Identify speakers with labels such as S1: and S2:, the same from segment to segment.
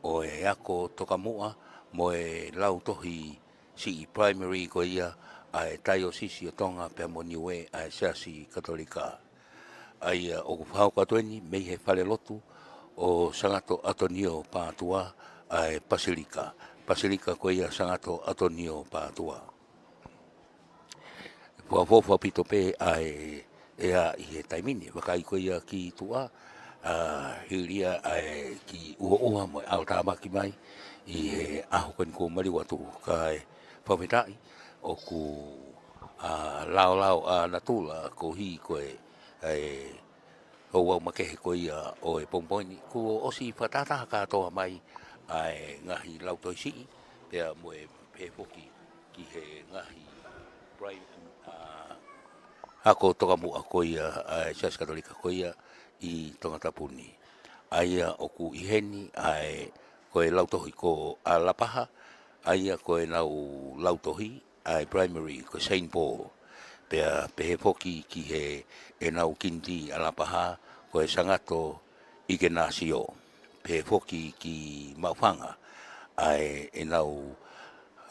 S1: o e ako toka mua mo e lau tohi si primary ko ia a e tai o sisi o tonga pe mo niue a e seasi katolika. Ai o ku whao katoeni mei he whare lotu o sangato atonio pātua a e Pasilika. Pasilika ko ia sangato atonio pātua. Whawhawha pito pe a e i he taimini, wakai ko ia ki tua, hiria ai ki ua ua mo au tāmaki mai i he aho kani ko mari watu ka e whawhetai o ku lao lao a natula ko hi ko e o wau makehe ko ia o e pompoini ko osi whatata ka toa mai ai ngahi lau toisi pea mo e pe foki ki he ngahi Brian ako toka mua ko ia Church Katolika ko ia i tonga tapuni. Aia o ku iheni ai ko e lautohi ko a lapaha, aia ko e nau lautohi ai primary ko Saint Paul. Pea pehe poki ki he e nau kinti a lapaha ko e sangato Ignacio. Pehe poki ki Maufanga ai e nau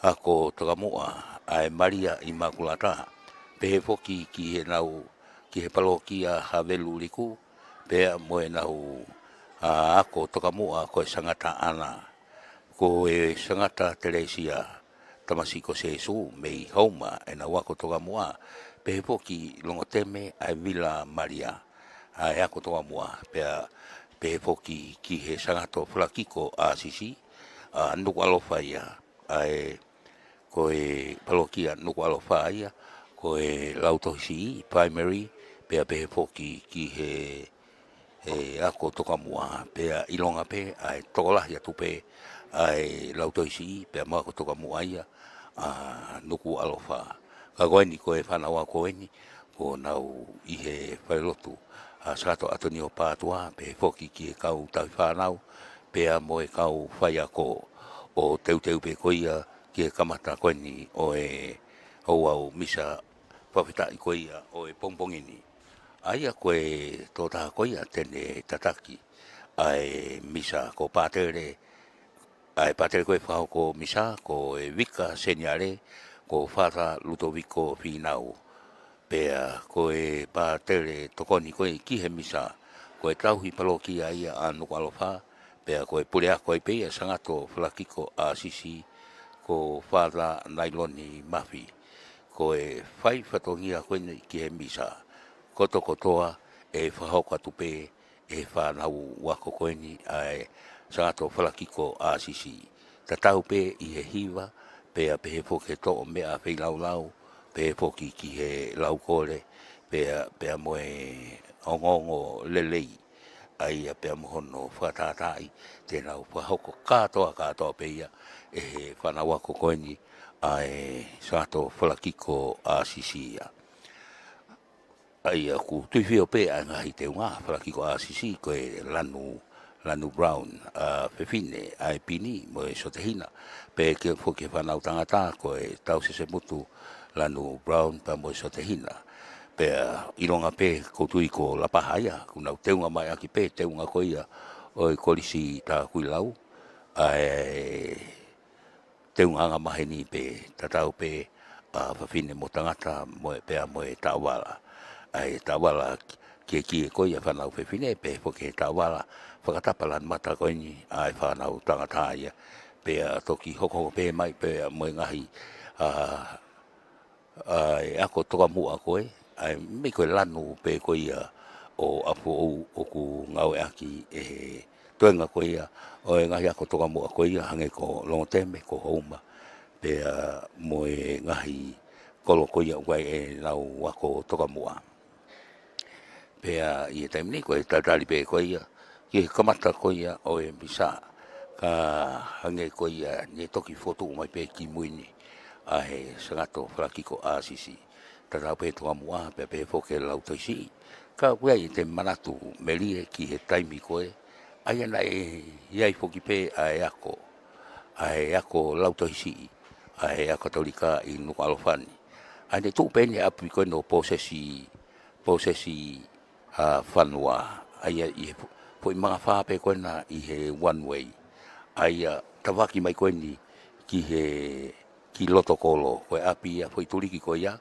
S1: ako toka mua ai Maria Immaculata. Pehe foki ki he nau ki he palokia Havelu liku pea mo e nau ako toka mua ko e sangata ana ko e sangata Teresia tamasiko Jesu mei hauma e nau ako toka mua pehe foki longo teme ai Villa Maria ai ako toka mua pea pehe foki ki he sangato flakiko a sisi nuku alofa ia ai ko e palokia nuku alofa ia ko e lautohisi primary pea pehe foki ki he ako toka mua pea ilonga pe ai tokolah ya tupe ai lautohisi pea mo ako toka mua ia nuku alofa ka koeni ko e whanawa koeni ko nau i he whailotu sato atonio pātua pehe foki ki e kau tau whanau pea mo e kau whai ako o teu pe koia ki e kamata koeni o e au misa whawhetai koe ia o e pompongini. Aia koe tō taha koe ia tene tataki ai misa ko pātere, ai pātere koe whao ko misa ko e wika seniare ko whata Ludovico Finau. Pea koe pātere tokoni koe ki he misa koe tauhi palokia ia anu alofa pea koe pulea koe peia sangato flakiko a sisi ko whata nailoni mafi. Ko e whai whatongia koene ki he misa. Koto kotoa e whahoka tupe e whanau wako koeni ai sangato whalakiko a sisi. Ta tau pe i he hiwa pea pehe poke to o mea whai lau lau pehe poki ki he lau kore pea moe ongongo lelei ai a pea mohono whatatai tēnau whahoko katoa peia e he whanau wako koeni ai sato falakiko a sisia ai aku tuifio pe a ngahi te unga falakiko a sisi ko e lanu brown pefine ai pini mo e sotehina pe ke foke fanau tangata ko e tau se mutu lanu brown pa mo e sotehina pe ilonga pe ko tui ko la pahaya kuna teunga mai aki pe teunga ko ia o e kolisi ta kuilau ai te unga maheni pe tatau pe whawhine mo tangata mo e pea mo e tawala. Ai tawala ki ko ia whanau whawhine pe poke tawala whakatapalan mata koini ai whanau tangata ia pea toki hoko pe mai pe mo ngahi ai ako toka mua koe ai me koe lanu pe ko ia o apu o ku ngau aki tuenga ko ia o e ngahi ako toka mua ko ia hange ko longo teme ko houma pea mo e ngahi kolo ko ia wai e nau wako toka mua pea i e taimini ko e tatari pe ko ia ki kamata ko ia o e misa ka hange ko ia ni toki foto mai pe ki muini a he sangato flakiko a sisi tatau pe toka mua pe foke lau toisi ka wai te manatu melie ki he taimi ko e ai ana iai foki pe ai ako lautohisi ai ako tolika i nuku alofani ai te tu pene apu ko no posesi fanua ai i po i mga fa pe ko na i he one way aia tawaki mai koe ni ki loto kolo koe api a foi tuliki koe ia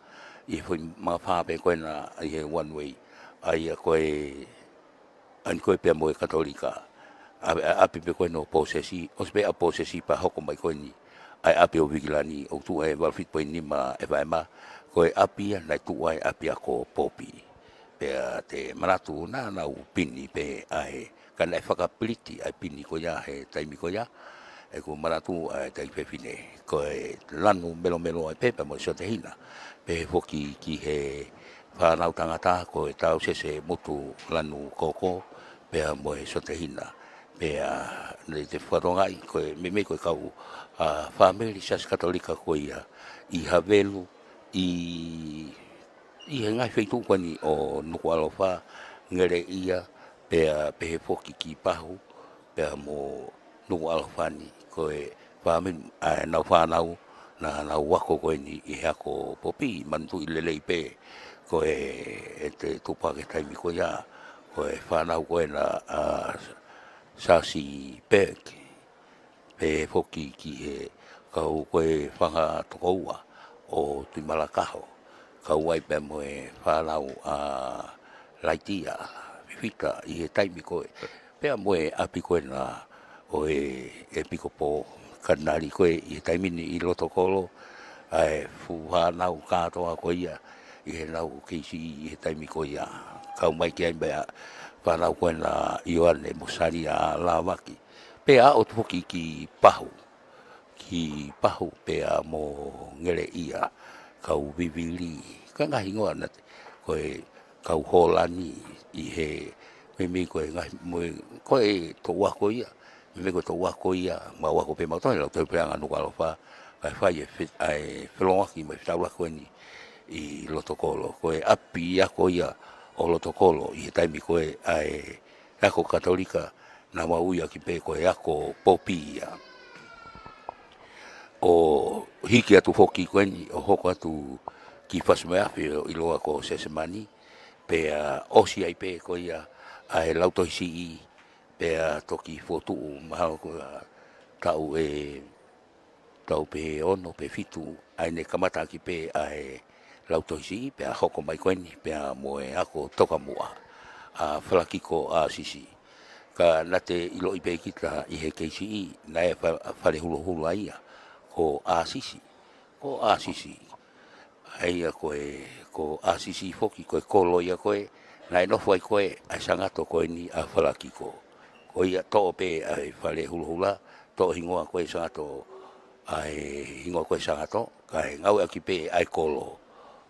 S1: I foi mawhape koe na I he one way aia koe an koe pia moe katolika api pe koe no posesi o se a posesi pa hoko mai koe ni ai api o vigilani o tu e walfit poe ni ma e vai ma koe api na tu ai api ako popi pe te manatu na upini pe ai kana e whakapiliti ai pini ko ia he taimi ko ia e ko manatu ai tai pefine ko e lanu melo ai pepe mo so te hina pe foki ki he whanau tangata ko e tau sese motu lanu koko pe mo e so te hina pe nei te wharongai ko e me ko e kau family sas katolika ko ia I havelu I he ngai feitu kwani o nuku alofa ngere ia pe he foki ki pahu pe mo nuku alofani ko e whamin na whanau na wako koe ni I hako popi mantu I lelei pe ko e te tupa ke taimi ko ia ko e whanau koe na sasi pek pe foki ki he kau koe whanga tokoua o tui malakaho kau wai pe mo e whanau laitia whiwhita I he taimi koe pea mo e api koe na o e piko po kanari koe I he taimini I loto kolo ai fu whanau katoa koe ia I he nau keisi I he taimi koe ia kau mai ki ai mea whanau koe na Ioane Mosari a Lawaki pea o tupoki ki pahu pea mo ngere ia kau vivili ka ngahi ngoa na koe kau holani I he me koe ngahi koe to wako ia me koe to wako ia ma wako pe mautoi lau te peanga nuka alofa kai whai e fit ai whelongaki mai whitaula koe ni I lotokolo koe api ako ia o lotokolo I he taimi koe ai ako katolika na mauia ki pe koe ako popi ia o hiki atu foki koe ni o hoko atu ki whasmeafi I loa ko sesemani pe osi ai pe ko ia ai lautoisi I pe toki fotu mahalo ko tau tau pe ono pe fitu ai ne kamata ki pe ai lautoisi pe hoko mai koe ni pe mo e ako toka mua a whalakiko a sisi ka nate ilo I pe kita I he keisi na e whare hulu aia ko asisi ai ko asisi foki ko kolo ia koe na no foi koe a sangato koe ni a falakiko ko ia to pe ai fale hula to hingoa koe sangato ai hingoa koe sangato kai ngau aki pe ai kolo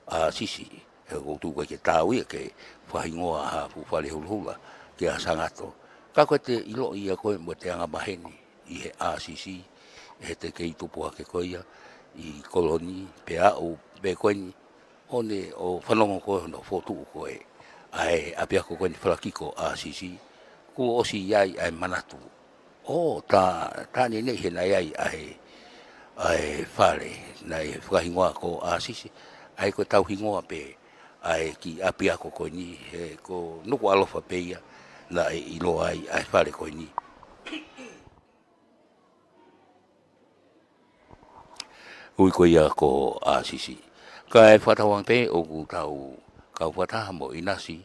S1: asisi e ko tu koe ke tau ia ke fa hingoa ha fu fale hula ke a sangato ka koe te ilo ia koe mo te anga maheni I he asisi he te kei tupu ake koe ia I koloni pe au pe koe ni one o whanongo koe no fotu koe ai api ako koe ni whalakiko a sisi ku osi iai ai manatu o ta ni nei he nai ai whare nai whahingoa ko a sisi ai koe tau hingoa pe ai ki api ako koe ni he ko nuku alofa pe ia na ilo ai whare koe ni ui ko ia ko asisi ka e whatawang pe o ku tau kau whataha mo inasi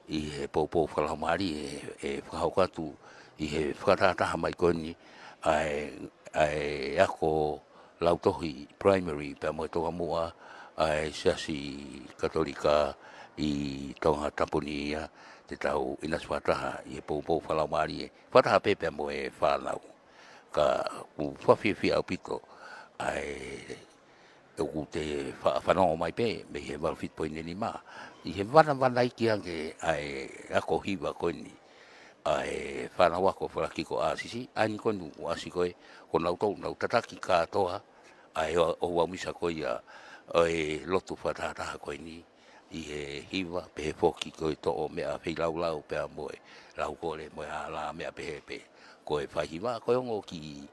S1: I he popo whalamari e whakaukatu I he whakataha mai koni ai ako lautohi primary pe mo toka mua ai sasi katolika I tonga tapuni ia te tau inas whataha I he popo whalamari whataha pe pe mo e whanau ka u whawhiwhi au pito ai o te whanongo mai pe me he walfit poine ni ma I he wana iki ange ai ako hiwa koe ni ai whanau ako whalakiko asisi ani koe nu asi koe ko nau tataki katoa ai o wamisa koe ia ai lotu whatataha koe ni I he hiwa pe he foki koe to o mea pei lau pe a moe lau kore moe a la mea pe he pe koe whahiwa koe ongo ki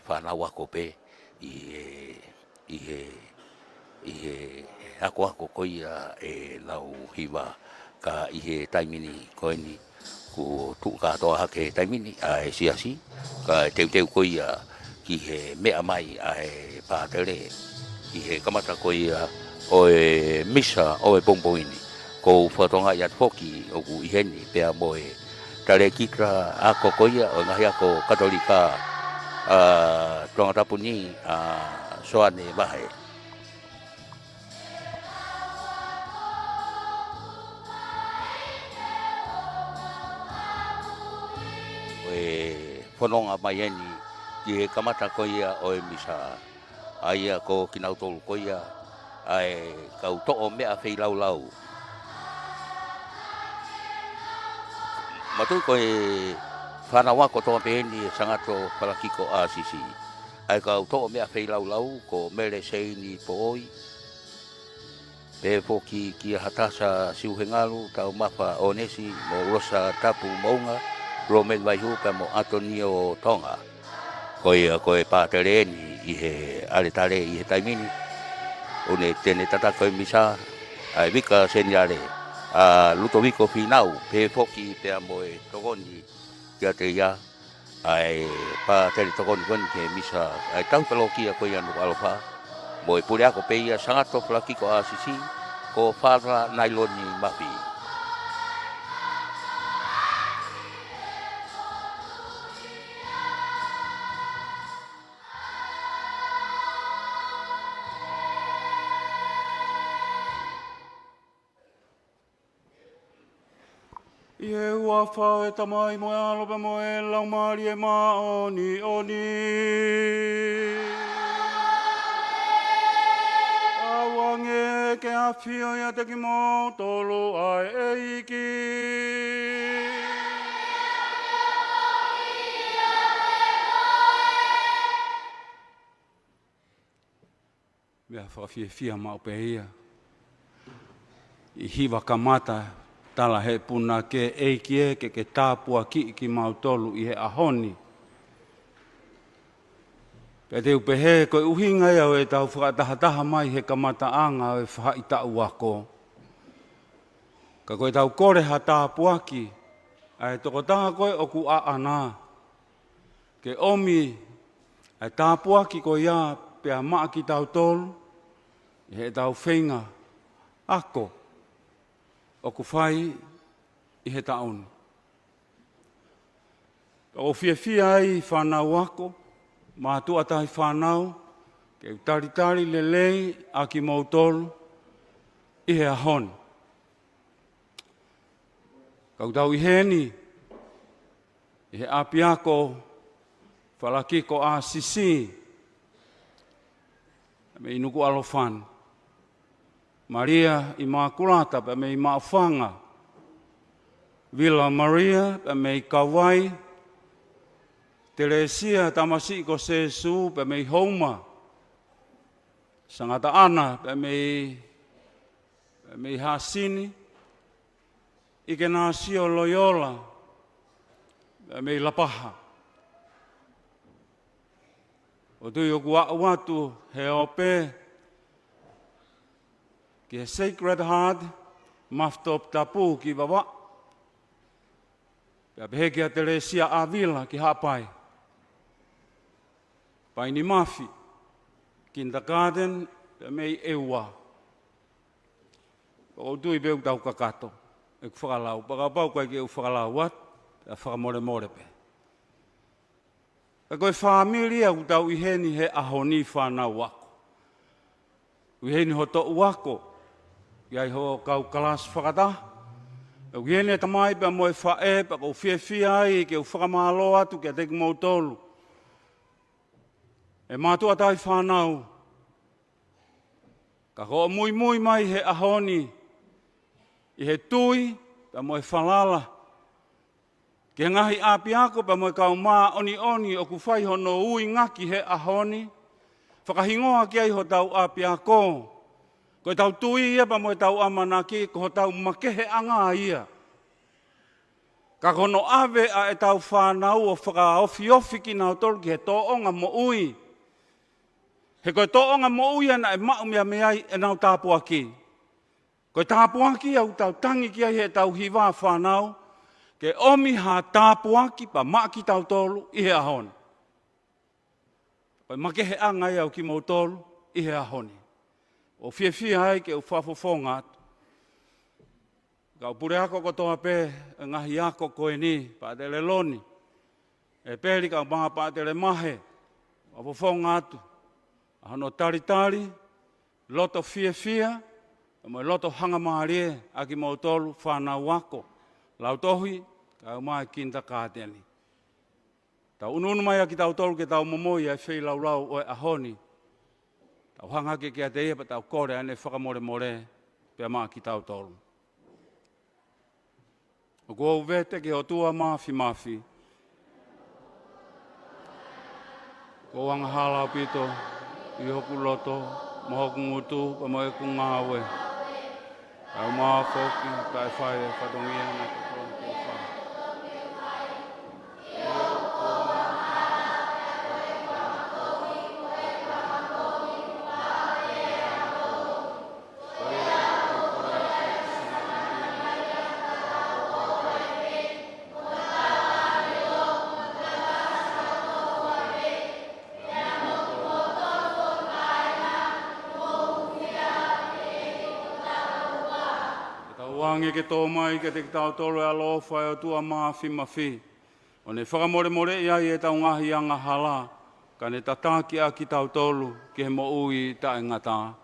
S1: whanau ako pe I he ako koia e lau hiwa ka i he taimini koe ni ku tu katoa hake taimini a siasi ka teu koia ki he mea mai a he pātere ki he kamata koia o e misa o e pompoini ko whatonga i atfoki o ku iheni pea mo e tare kitra a kokoia o ngahi ako katolika tonga tapuni soane mahe. Whanonga mai eni ki he kamata koia o e misa aia ko kinau tolu koia ai kau to'o mea whei lau. Matui koe whanawa ko toa peheni sangato palakiko asisi ai kau to'o mea whei lau ko mere seini po oi pe poki ki hatasa siuhengalu tau mapa onesi mo rosa tapu maunga Roman Waihu pe mo Antonio Tonga koe pātereni i he aretare i he taimini une tene tata koe misa ai wika seniare Ludovico Finau pe poki pe mo e togoni kia te ia ai pātere togoni koni ke misa ai tau pelokia koe anu alofa mo e pure ako pe ia sangato flakiko asisi ko whara nailoni mapi.
S2: Ie ua whau e tamai mo e alopa mo e lau maari e maa oni. Awange ke a whio ia te ki mo tolu ai e iki. Mea whawhia mau pe ia. I hiwa kamata. Tala he puna ke eikie ke tāpua ki mautolu i he ahoni. Pe te upehe koe uhinga iau e tau whakatahataha mai he kamata anga e whaita uako. Ka koe tau kore ha tāpua ki, ai toko tanga koe o ku aana. Ke omi ai tāpua ki koe ia pea maa ki tau tolu, i he tau whenga ako. O ku whai i he taonu. O whiawhia ai whanau ako, mātua tahi whanau, ke utaritari lelei a ki mautolu, i he ahon. Kau tau i heni, i he api ako, whalakiko a sisi, me inuku alofan. Maria Immaculata pe me Imafanga, Villa Maria pe me Kawai, Teresia Tamasiko Sesu pe me Homa, Sangata Ana pe me Hasini, Ignacio Loyola pe me Lapaha. O tui o watu he ope, ki Sacred Heart, maftop tapu ki wawa. Pea pehe ki a Teresia Avila ki hapai. Pai ni mafi, kindergarten, pea mei eua. O tui beu tau kakato, e ku whakalau. Pakapau koe ki e whakalau wat, pea whakamore pe. Pea koe whaamilia ku tau iheni he ahoni whanau wako. Uheni ho to wako. Iai ho kau kalas whakata. E uiene tamai pa moe whae, pa kou whiawhia ai, ke u whakamalo atu, ke teki mou tolu. E mātua tai whanau. Ka ko mui mai he ahoni, i he tui, pa moe whalala. Ke ngahi api ako, pa moe kau maa oni o ku whai hono ui ngaki he ahoni. Whakahingoa ki ai ho tau api ako. Koe tau tui ia pa moe tau amanaki, ko tau makehe anga ia. Ka kono ave a e tau whanau o whakaofi ki nao tolu ki he toonga mo ui. He koe toonga mo ui ana e mau mea meai e nau tāpua ki. Koe tāpuaki au tau tangi kia he tau hiwa whanau, ke omi ha tāpuaki pa maki tau tolu i he ahoni. Koe make he angai au ki mau tolu i he ahoni. O fia hai ke u whafofonga atu. Kau pure ako kotoa pē, ngahi ako koe ni, pa te le loni. E pēri kau maha pa te le mahe, whafofonga atu. Ahono tari, loto fia, mo loto hanga maarie, aki mau tolu whanau wako. Lau tohi, kau mai kinta kāteni. Tau ununu mai aki tau tolu ke tau momoi ai whei lau o ahoni. Tau hanga ke kia te ia pa tau kore ane whakamore, pia maa ki tau tolu. O kua uvete ke o tua mafi. Ko wanga hala pito, i hoku loto, mohoku ngutu, pa moe ku ngawe. Au maa foki, kai whae, whatongia na katoa ke whae. Wange ke tō mai ke te tau tolu e alo whai o tua mafi. O ne whakamore ia i e tau ngahi anga hala, ka ne tataki a ki tau tolu ke he mo ui ta e ngata.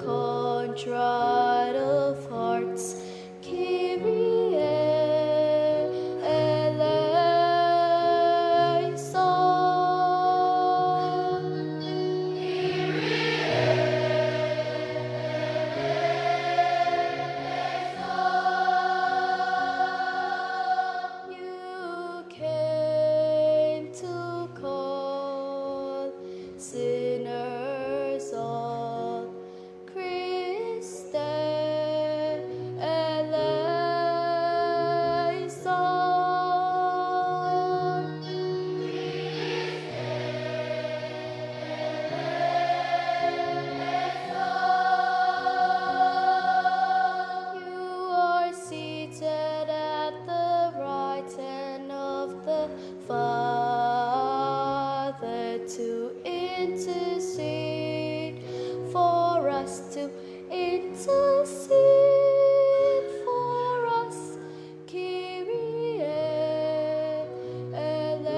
S3: Contrite of hearts, Kyrie eleison. You came to call sinners all. Father, to intercede for us, to intercede for us, Kyrie eleison.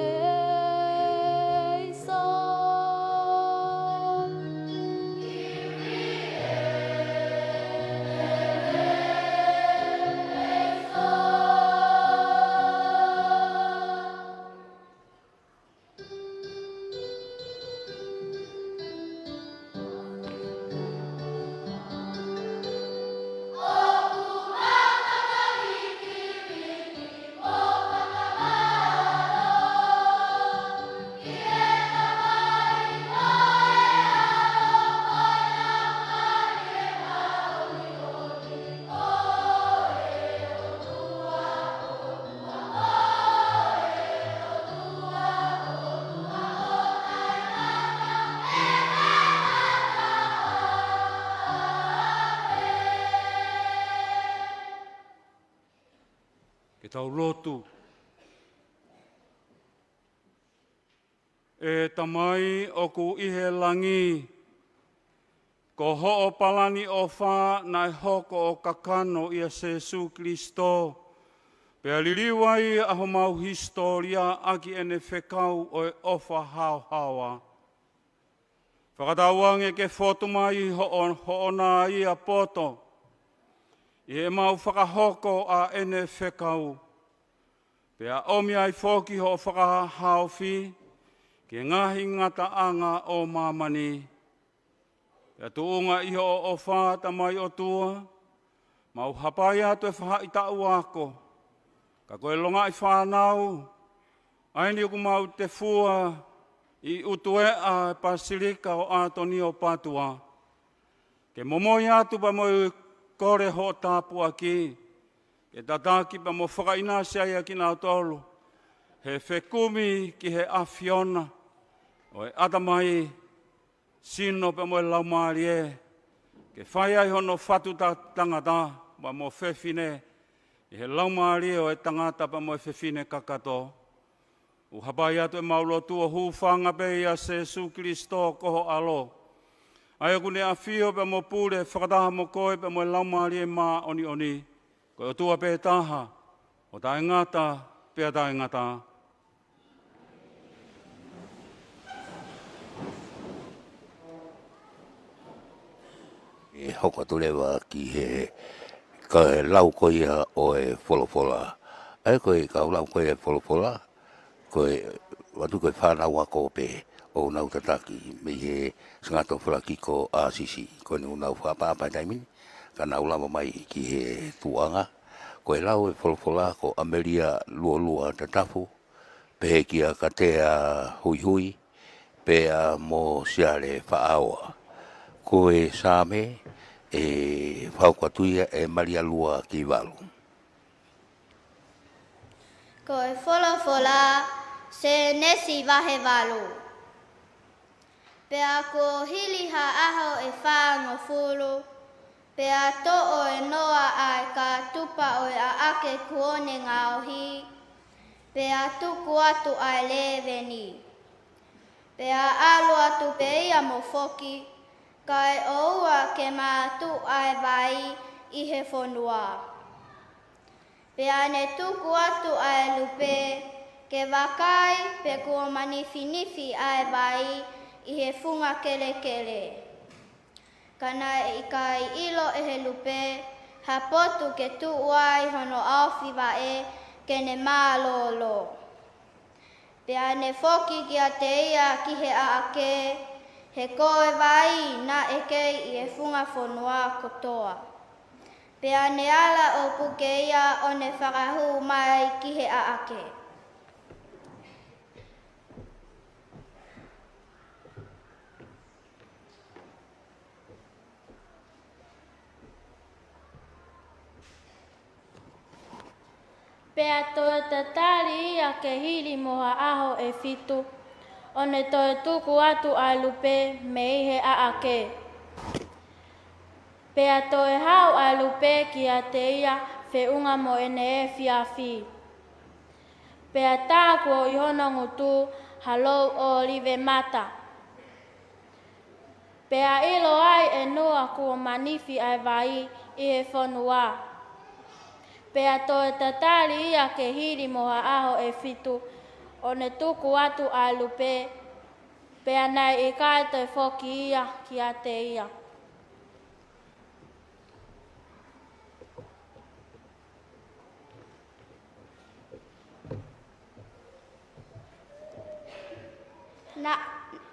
S2: Ke tau lotu. E tamai o ku ihe langi, ko ho'o palani o wha nai hoko o kakano ia Jesu Kristo. Pea liliwai aho mau historia aki ene whekau o e ofa hao. Whakatauange ke whotumai ho'o nā ia poto. I e mau whakahoko a ene whekau. Pea omi ai whoki ho whakahao whi, ke ngahi ngata anga o mamani. Pea tuunga iho o whāta mai o tua, mau hapai atu e whaha i tau ako, Ka koe longa I whanau, aini oku mau te fua I utuea pasilika o Antoni o Patua. Ke momoi atu pa moi kore ho tāpua ki, ke tataki pa mo whakainasi ai ki nā tolu, he whekumi ki he awhiona, o e atamai sino pa mo laumari e, ke whai ai hono whatu tangata, pa mo whewhine, i he laumari o e tangata pa mo whewhine kakato. U hapai atu e maulotu o hūwhanga pe ia Jesu Kristo koho alo. Ai aku ne awhio pa mo pūre whakataha mo koe pa mo laumari e mā oni oni. Koe o tua pe taha, o tā ingata, pe tā ingata.
S1: E hoko tulewa ki he ka lau koia o e wholofola. Ai koe ka lau koia e wholofola, koe watu koe whanau ako pe o nau tataki me he sangato whalakiko a sisi. Koe nu nau whapapa taimini, ka nau lama mai ki he tuanga. Koe lau e wholofola ko Ameria lua tatafu, pe he kia katea hui hui, pe a mo siare whaaoa. Koe same e whaukatuia e Maria lua ki walu.
S3: Ko e wholofola se nesi wahe walu. Pea ko hiliha aho e whaango fulu, pea to o e noa ai ka tupa o e a ake kuone ngā ohi, pea tuku atu ai leveni. Pea alu atu pe ia mo foki, kai o ua ke mātu ai vai I he whonua. Pea ne tuku atu ai lupe, ke wakai pe kua manifinifi ai vai I he funga kele kele. Kana I kai ilo e he lupe, ha potu ke tu uai hono awhiwa e ke ne mālolo. Pea ne foki ki a te ia ki he aake, he koe vai na e kei I e funga whonua kotoa. Pea ne ala o puke ia o ne whakahu mai ki he aake.
S4: Pea toe tatari ia ke hili moha aho e fitu, o ne toe tuku atu ai lupe me I he aake. Pea toe hau ai lupe ki a te ia whiunga mo ene e whiawhi. Pea tāku o ihono ngutu halou o live mata. Pea ilo ai e noa kua manifi ai vai I he whonua. Pea toe tatari ia ke hiri moha aho e fitu, o ne tuku atu ai lupe, pea nei I kai toi whoki ia ki a te ia.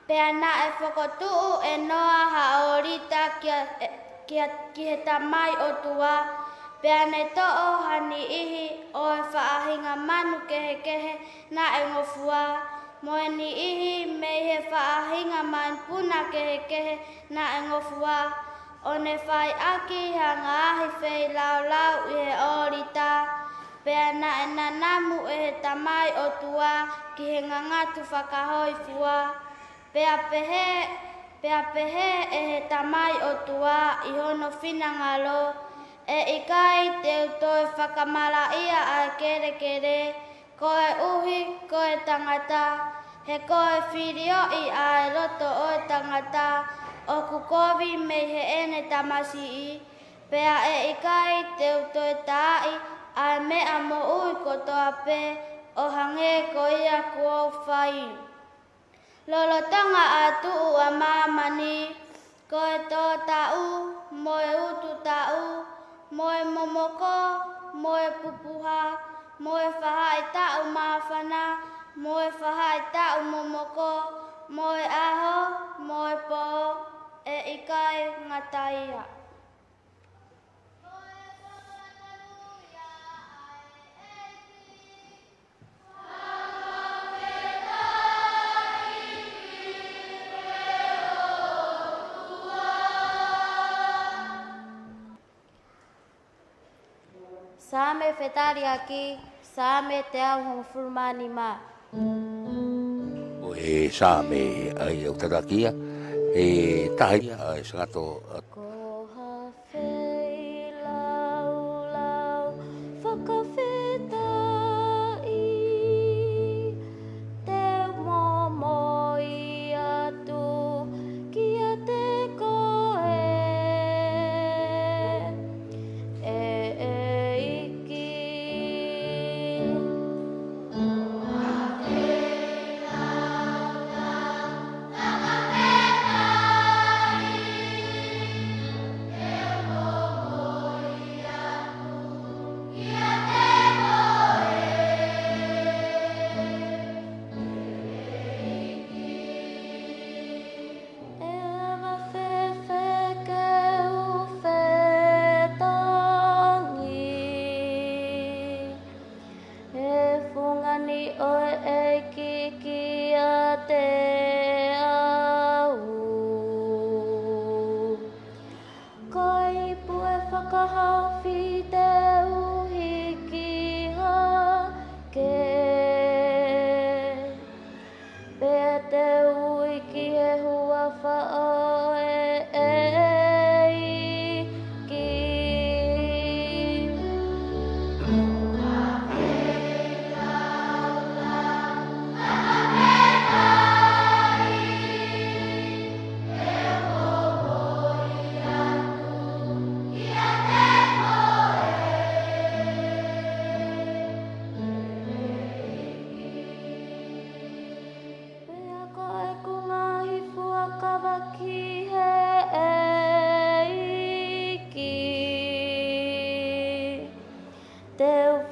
S3: Pea na e whakotuu e noa haorita ki he tamai o tua, pea ne to'o hani ihi o e whaahinga manu kehe na e ngofua, moe ni ihi me he whaahinga man puna kehe na e ngofua, o ne whai aki hanga ahi whei lau I he orita, pea na e nanamu e he tamai o tua ki he ngangatu whakahoi fua, pea pehe e he tamai o tua I hono whinangalo, e ikai te toi whakamala ia ai kere, koe uhi, koe tangata, he koe whirio I ai roto o tangata, o kukovi me he ene tamasi I, pea e ikai te toi tai, ai mea mo ui kotoa pe, o hange ko ia kuo whai. Lolo tanga atu ua mamani, koe tō tau, moe utu tau, moe momoko, moe pupuha, moe whahai tau mawhana, moe whahai tau momoko, moe aho, moe po, e ikai ngataia.
S4: me fetari aki, sa me te au hong furmani ma.
S1: O e sa me ai au tatakia, e tahi ai sangato
S4: Ko hawhei lau lau, whakawhetai, te momoi atu, kia te koe, iki.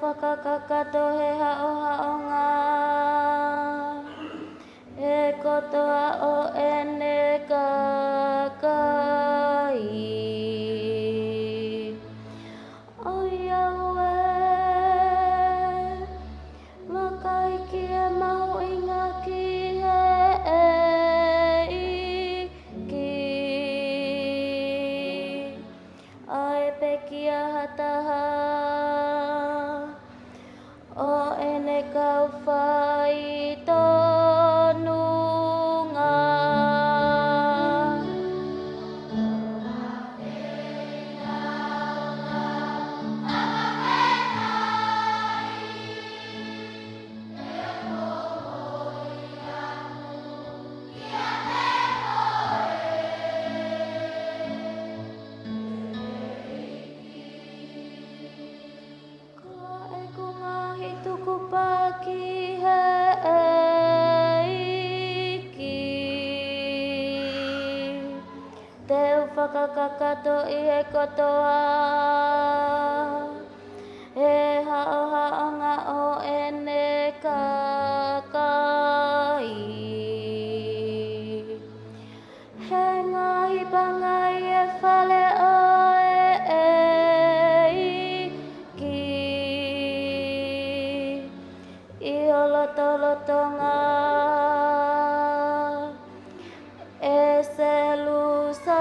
S4: Whakakato he hao haonga, e kotoa o ene kakai. O Yahweh, makai ki e mahu inga ki he iki. Ai pekia hataha, o ene kau whai tonunga. Pagi iki, te whakakakato I he kotoa, e hao haonga o ene kakai. He ngahi bangai e whale o lotonga e Jerusalema.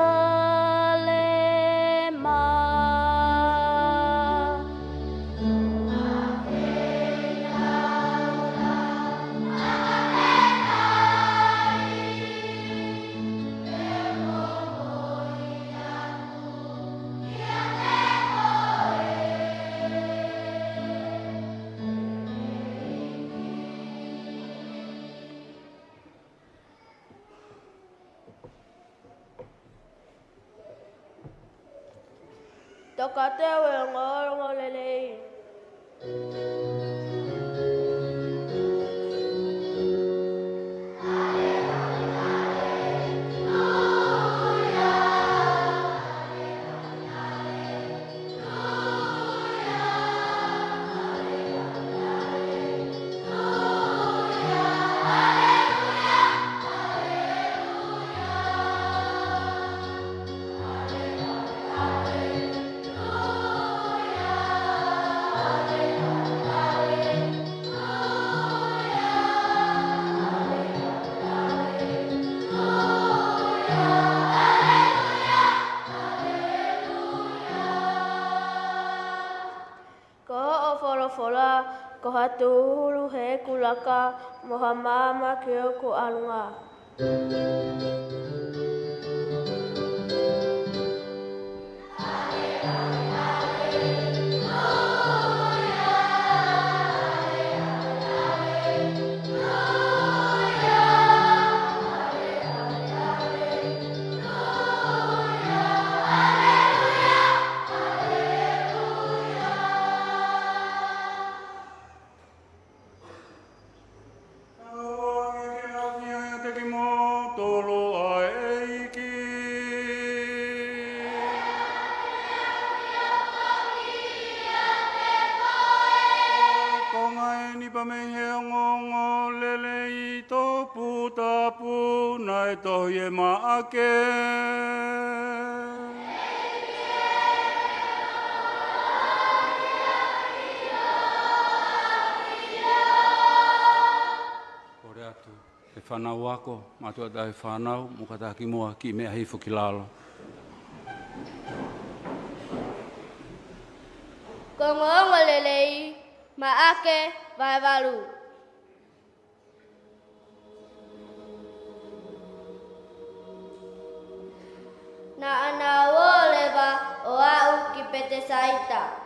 S4: Toka te awe ngōrongo lelei. Ko hatu hulu he kulaka moha mama ke oku alunga.
S2: E whanau ako, matua tae whanau, mukataki mua ki mea hifu ki lalo.
S3: Ko ngongo lelei, maake, vai valu. Na ana woleva o au ki pete saita.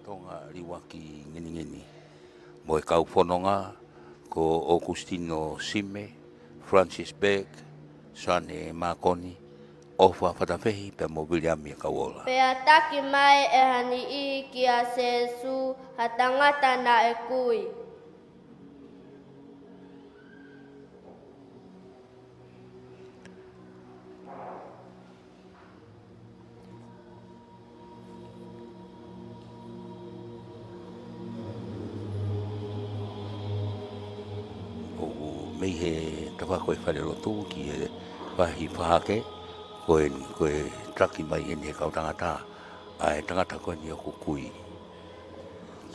S1: Tonga riwaki ngini. Mo e kau whanonga ko Augustino Sime, Francis Beck, Sane Makoni, ofa whatawhehi pe mo William e kawola.
S3: Pea taki mai e hani ihi ki a Sesu hatangata na e kui.
S1: Mei he tawa koe whare roto ki e wahi whahake koe traki mai e ne kau tangata a e tangata koe ni o kukui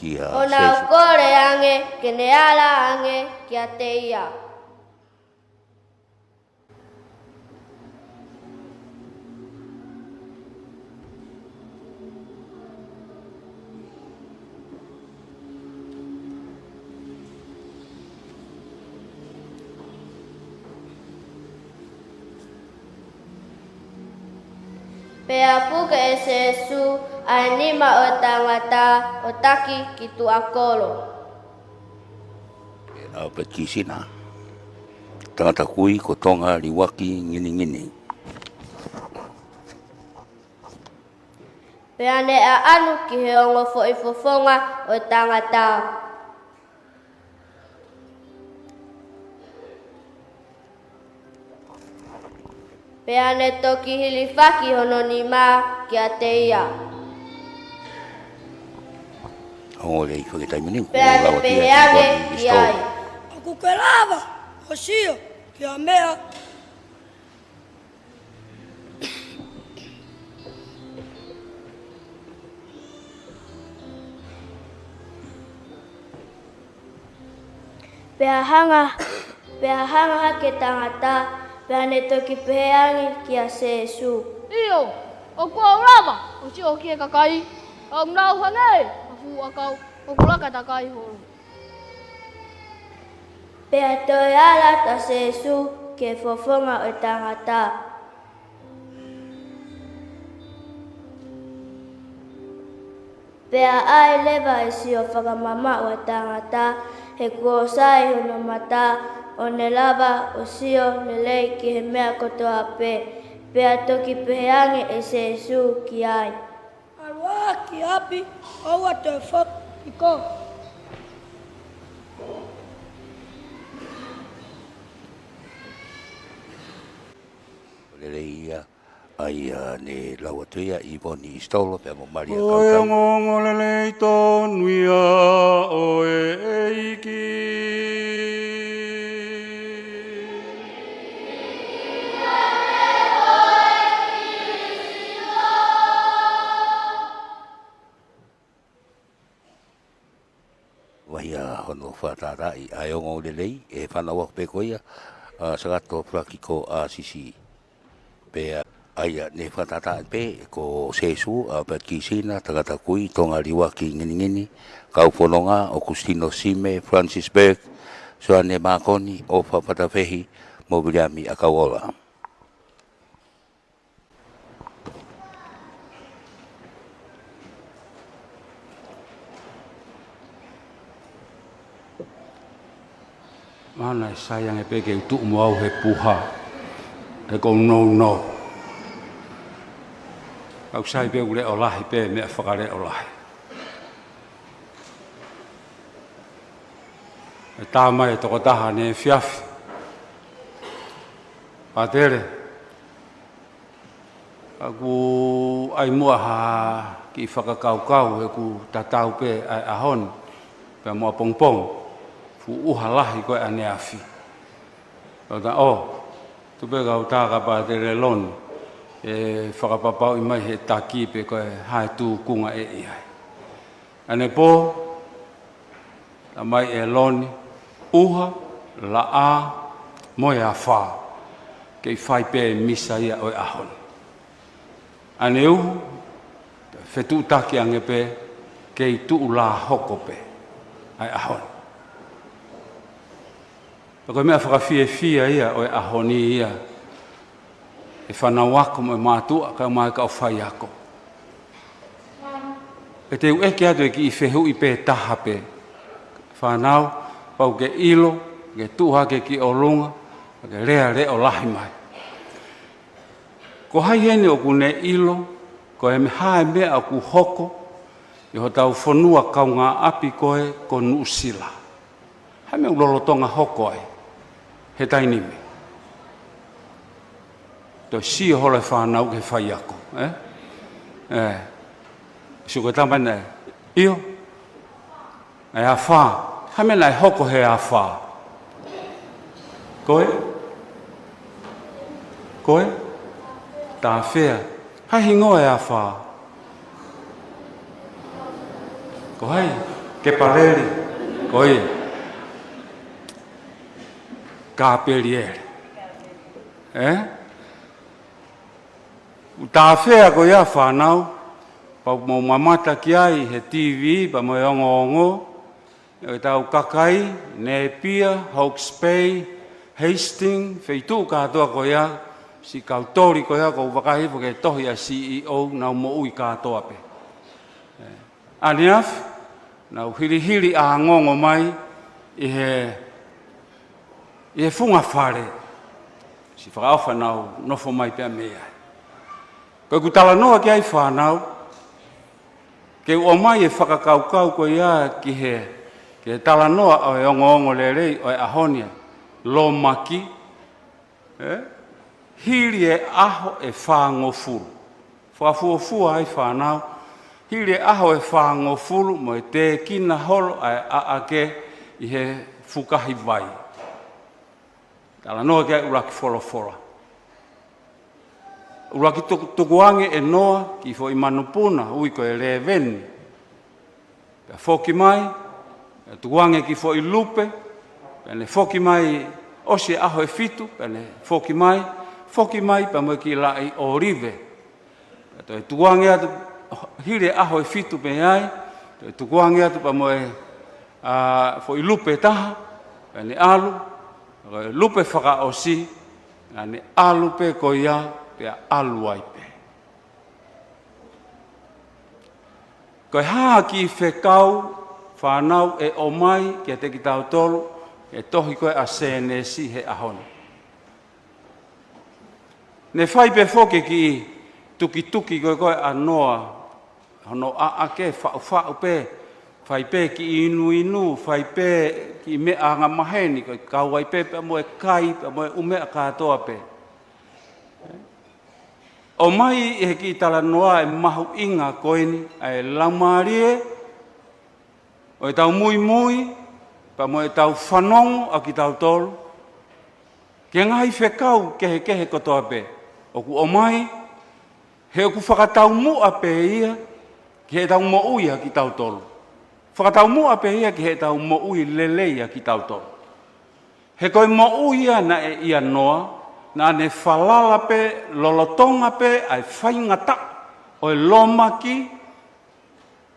S1: ki a
S3: O nau kore ange, ke ne ala ange ki a te ia. Pea puke e Sesu ai nima o tangata o taki ki tu akolo.
S1: a pe kisina tangata kui ko tonga riwaki ngini.
S3: Pea ne a anu ki he ongo fo i fofonga o tangata. Pea ne toki hilifaki hono ni ma ki a te ia.
S1: O le i whaketai mini.
S3: Pea ne peheange ki ai.
S5: Aku ke lava, o sio, ki a mea.
S3: Pea hanga hake tangata, pea ne toki peheange ki a Sesu.
S6: Iyo, o kua urama, o si o kia kakai. O nau hanei, o fu akau, o kulaka takai horo.
S3: Pea toi ala ta Sesu ke fofonga o tangata. Pea ai lewa e si o whakamama o tangata, he kuosai hono mata, o ne lava o sio le lei ki he mea kotoa pe. Pea toki peheange e Sesu ki ai.
S5: Arua ki api, aua te whak i ko.
S1: Le ia ai ne lauatuia i Boni Stolo pe mo Maria
S2: O e
S1: Kautau.
S2: ngongo lelei tonuia o e eiki.
S1: ia hono whatarai ai ongo lelei e whanawa pe koia sagato prakiko a sisi pe aia ne whatata pe ko sesu a pe kisina tagata kui tonga liwa ki ngini kaupononga Augustino Sime Francis Berg soane makoni o whapatawhehi mobiliami a kauola.
S2: Mana sayang e peke utu mau he puha. E ko no. Au sai pe ule olahi pe me whakare olahi. E tā mai e toko taha ne whiawhi. Patere. Aku ai mua ha ki whakakaukau e ku tatau pe ai ahon. Pe mua pongpong. Fu uhalahi koe ane afi. Kata tu pe kau tāka pātere lon. E whakapapau i mai he taki pe koe hae tū kunga e ihai. Ane pō, la mai e loni, uha, la a, moe a whā. Kei whai pe misa ia oi ahon. Ane uhu, whetu taki ange pe, kei tuu la hoko pe, ai ahon. Koe mea whakawhia ia o e ahoni ia. E whanau ako mo e mātua ka mai ka o whai ako. E te ueke atu e ki i whehu i pē taha pē. Whanau, pau ke ilo, ke tuha ke ki o lunga, ke rea o lahi mai. Ko hai hene o ku ne ilo, ko e me hae mea o ku hoko, i ho tau whanua kau ngā api koe ko nuusila. Hai me ulolotonga hoko ai. He tainimi. To si hole whanau ke whai ako. Suko tamane, io. E a wha. Hame nai hoko he a wha. Koe? Koe? Tā whea. Hai hingo e a wha. Ko hai? Ke pareri. Koe? Kapeliere. Tā whea ko ia whanau, pau mo mamata ki ai he TV, pa mo ongo, e tau kakai, Nepia, Hawke's Bay, Hastings, wheitu kātoa ko ia, si kautori ko ia, ko wakahipo ke tohi a CEO, nau mo ui kātoa pe. Aniaf, nau hiri a ngongo mai, i he funga whare, si whakawha nau nofo mai pia mea. Koe ku tala noa ki ai whanau, ke o mai e whakakaukau ko ia ki he tala noa o e ongo lerei o e ahonia, lo maki, hiri e aho e whangofuru. Whafuofua ai whanau, hiri e aho e whangofuru mo e te kina holo ai aake i he fukahi vai. Tala noa ki ai uraki whorofora. Uraki tukuange e noa ki fo i manupuna ui ko e reveni. Pea foki mai, tukuange ki fo i lupe, pea ne foki mai osi aho e fitu, pea ne foki mai pea mo ki lai o rive. Pea to e tukuange atu hire aho e fitu pe ai, to e tukuange atu pea mo e fo i lupe taha, pea ne alu, lupe whaka osi, ne alu pe ko ia, pea aluai pe. Koe haa ki whekau, whanau e o mai, kia te ki tau tolu, e tohi koe a CNC he ahona. Ne whai pe whoke ki tuki koe a noa, hono a ake, whau pe, whai pe ki inu, whai pe ki mea anga maheni, koe kauai pe, pe mo e kai, pe mo e umea katoa pe. O mai e ki tala noa e mahu inga koeni, e laumarie, o e tau mui, pa mo e tau whanongo a ki tau tolu. Ke ngai whekau kehe kotoa pe. O ku o mai, he o ku whakatau mua pe ia, ki he tau mo ui a ki tau tolu. Whakatau mua pe ia ki he tau mo ui leleia ki tau tō. He koe mo ui ia na e ia noa, na ne whalala pe, lolotonga pe, ai whaingata o e lomaki,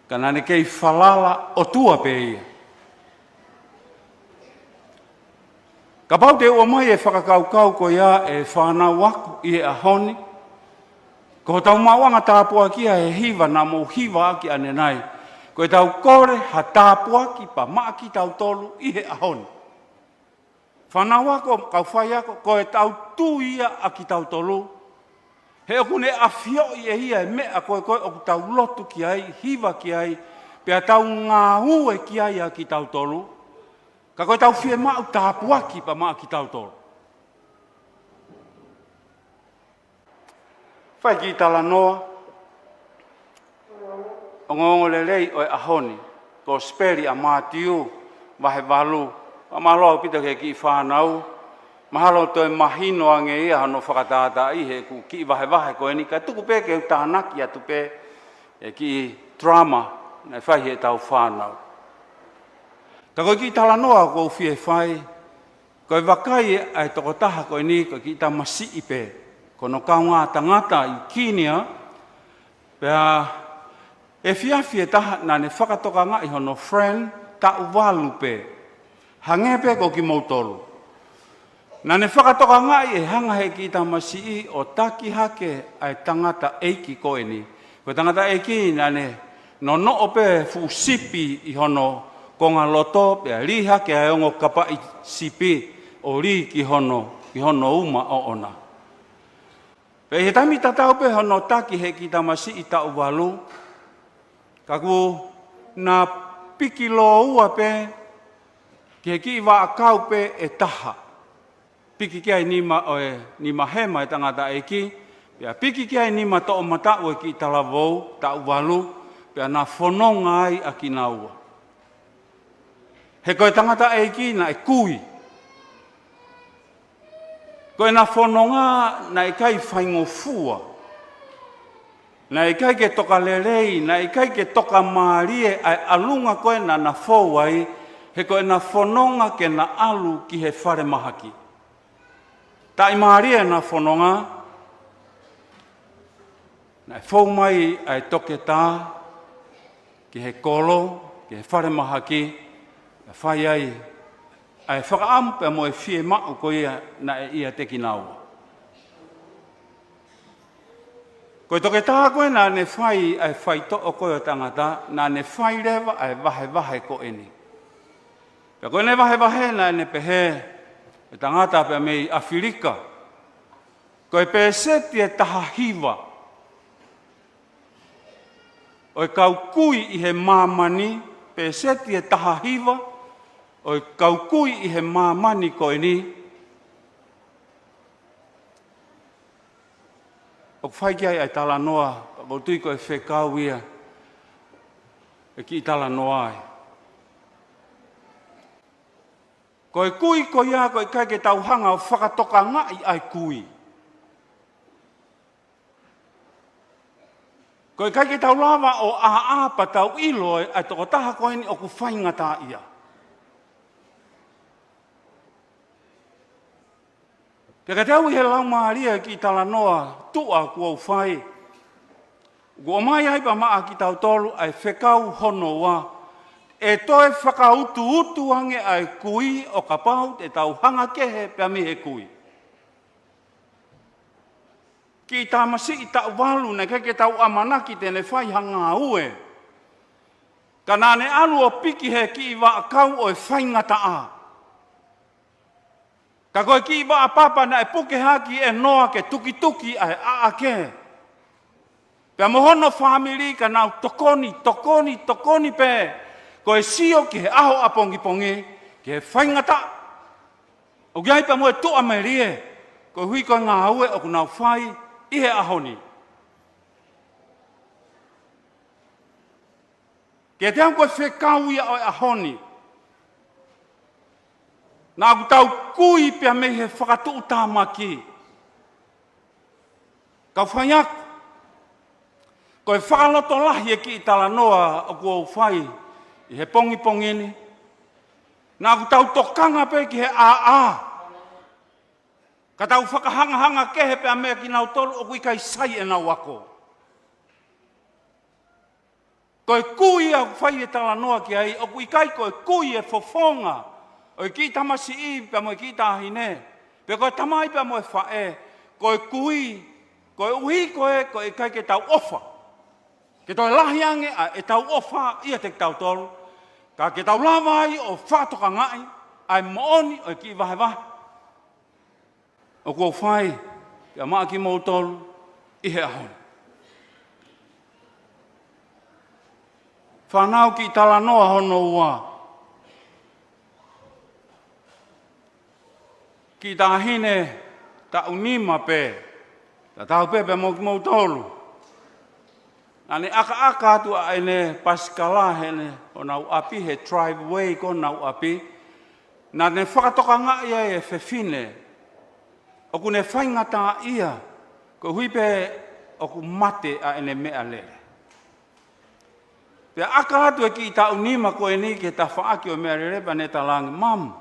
S2: ka na ne kei whalala o tua pe ia. Ka pau te ua mai e whakakaukau ko ia e whanau aku i e ahoni, ko tau mawanga tāpua kia e hiva na mo hiva aki ane nai, ko e tau kore ha tāpua ki pa maaki tau tolu i he ahoni. Whanau ako, kau whai ako, ko e tau tū ia aki tau tolu. He oku ne awhio i e ia e mea koe koe oku tau lotu ki ai, hiva ki ai, pia tau ngā hue ki ai aki tau tolu. Ka koe tau whie mau tāpua ki pa maaki tau tolu. Whai ki tala noa, o ngongo lelei o e ahoni, ko speri a mātiu, wahe walu, a mahalo pita ke ki whanau, mahalo toi mahino ange ia hano whakatata i he ku ki wahe ko eni, ka tuku pe ke tānaki atu pe, e ki drama, nei whai he tau whanau. Ka koe ki tala noa ko whie whai, koe wakai ai toko taha ko eni, ko ki ta masi i pe, kono kaunga tangata i Kinia, pea e whiawhie taha na ne whakatoka nga i hono friend ta uwalu pe, hange pe ko ki mautolu. Na ne whakatoka nga i e hanga he ki tamasi i o taki hake ai tangata eiki ko eni. Ko tangata eiki na ne no no ope fu sipi i hono konga loto pe li hake ai ongo kapa i sipi o li ki hono uma o ona. Pe he tami tatau pe hono taki he ki tamasi i ta uwalu, kaku na piki lo ua pe, ki ki wa akau pe e taha. Piki kia ni ma hema e tangata e ki, pia piki kia ni ma to'o mata ue ki talavou, ta uwalu, pia na whanonga ai a ki na ua. He koe tangata e ki na e kui. Koe na whanonga na e kai whaingofua. Na e kai ke toka lelei, na e kai ke toka maarie, ai alunga koe na whauai, he koe na whanonga ke na alu ki he whare mahaki. Ta i maarie na whanonga, na e whau mai ai toke tā, ki he kolo, ki he whare mahaki, e whai ai, ai whakaampe mo e whie mau ko ia na e ia teki naua. Koe toke tā koe na ne whai ai whai to o koe o tangata, na ne whai rewa ai wahe ko eni. Pea koe ne wahe na ne pehe, e tangata pea mei Awhirika. Koe pe seti e taha hiwa. Oi kau kui i he mamani, pe seti e taha hiwa. Oi kau kui i he mamani koe ni. O whai ki ai tala noa, o tui koe whekau ia, e ki tala noa ai. Koe kui ko ia, koe kai ke tauhanga o whakatoka ngai ai kui. Koe kai ke tau lava o a tau ilo ai toko taha koe ni o ku whaingata ia. Pia ka tau i he lau maaria ki tala noa, tua kua whai. Kua mai ai pa maa ki tau tolu ai whekau hono wa. E toe whakautu ange ai kui o ka pau te tau hanga kehe pia mi he kui. Ki tamasi i tau walu ne keke tau amanaki tene whai hanga ue. Ka nane alu o piki he ki i wa akau o e whaingata a. Ka koe ki iwa a papa na e puke haki e noa ke tuki ai a ke. Pea mohono whamiri ka nau tokoni pe. Koe sio ki he aho a pongi, ki he whaingata. O ki haipa mo e tua me rie. Koe hui koe ngā haue o ku nau whai i he ahoni. Ki te koe whekau ia o e ahoni. Nā ku tau kui pia me he whakatu utamaki. Kau whai aku. Koe whakaloto lahi e ki i tala noa o kua whai I he pongi ni. Nā ku tau tokanga pe ki he a. Ka tau whakahanga ke he pe a mea ki nau tolu o kui kai sai e nau ako. Koe kui a whai e tala noa ki ai, o kui kai koe kui e fofonga. O ki tamasi I pe mo ki tahine. Pe koe tamai pe mo e whae. Koe kui, koe uhi koe kai ke tau ofa. Ke toi lahi ange a e tau ofa ia te tau tolu. Ka ke tau lava ai o whātoka ngai, ai mooni o ki wahe wahe. O kua whai, kia maa ki mou tolu, I he ahon. Whanau ki tala noa hono ua. Ki tā hine, ta unima pe, ta tau pe mou ki mou tolu. Ane aka atu a ene paskala hene o nau api he driveway ko nau api. Na ne whakatoka ngā ia e whewhine. O ku ne whaingata ia ko huipe o ku mate a ene mea lere. Pea aka atu e ki ta unima ko e ni ke ta whaaki o mea lere pa ne talangi. Mom,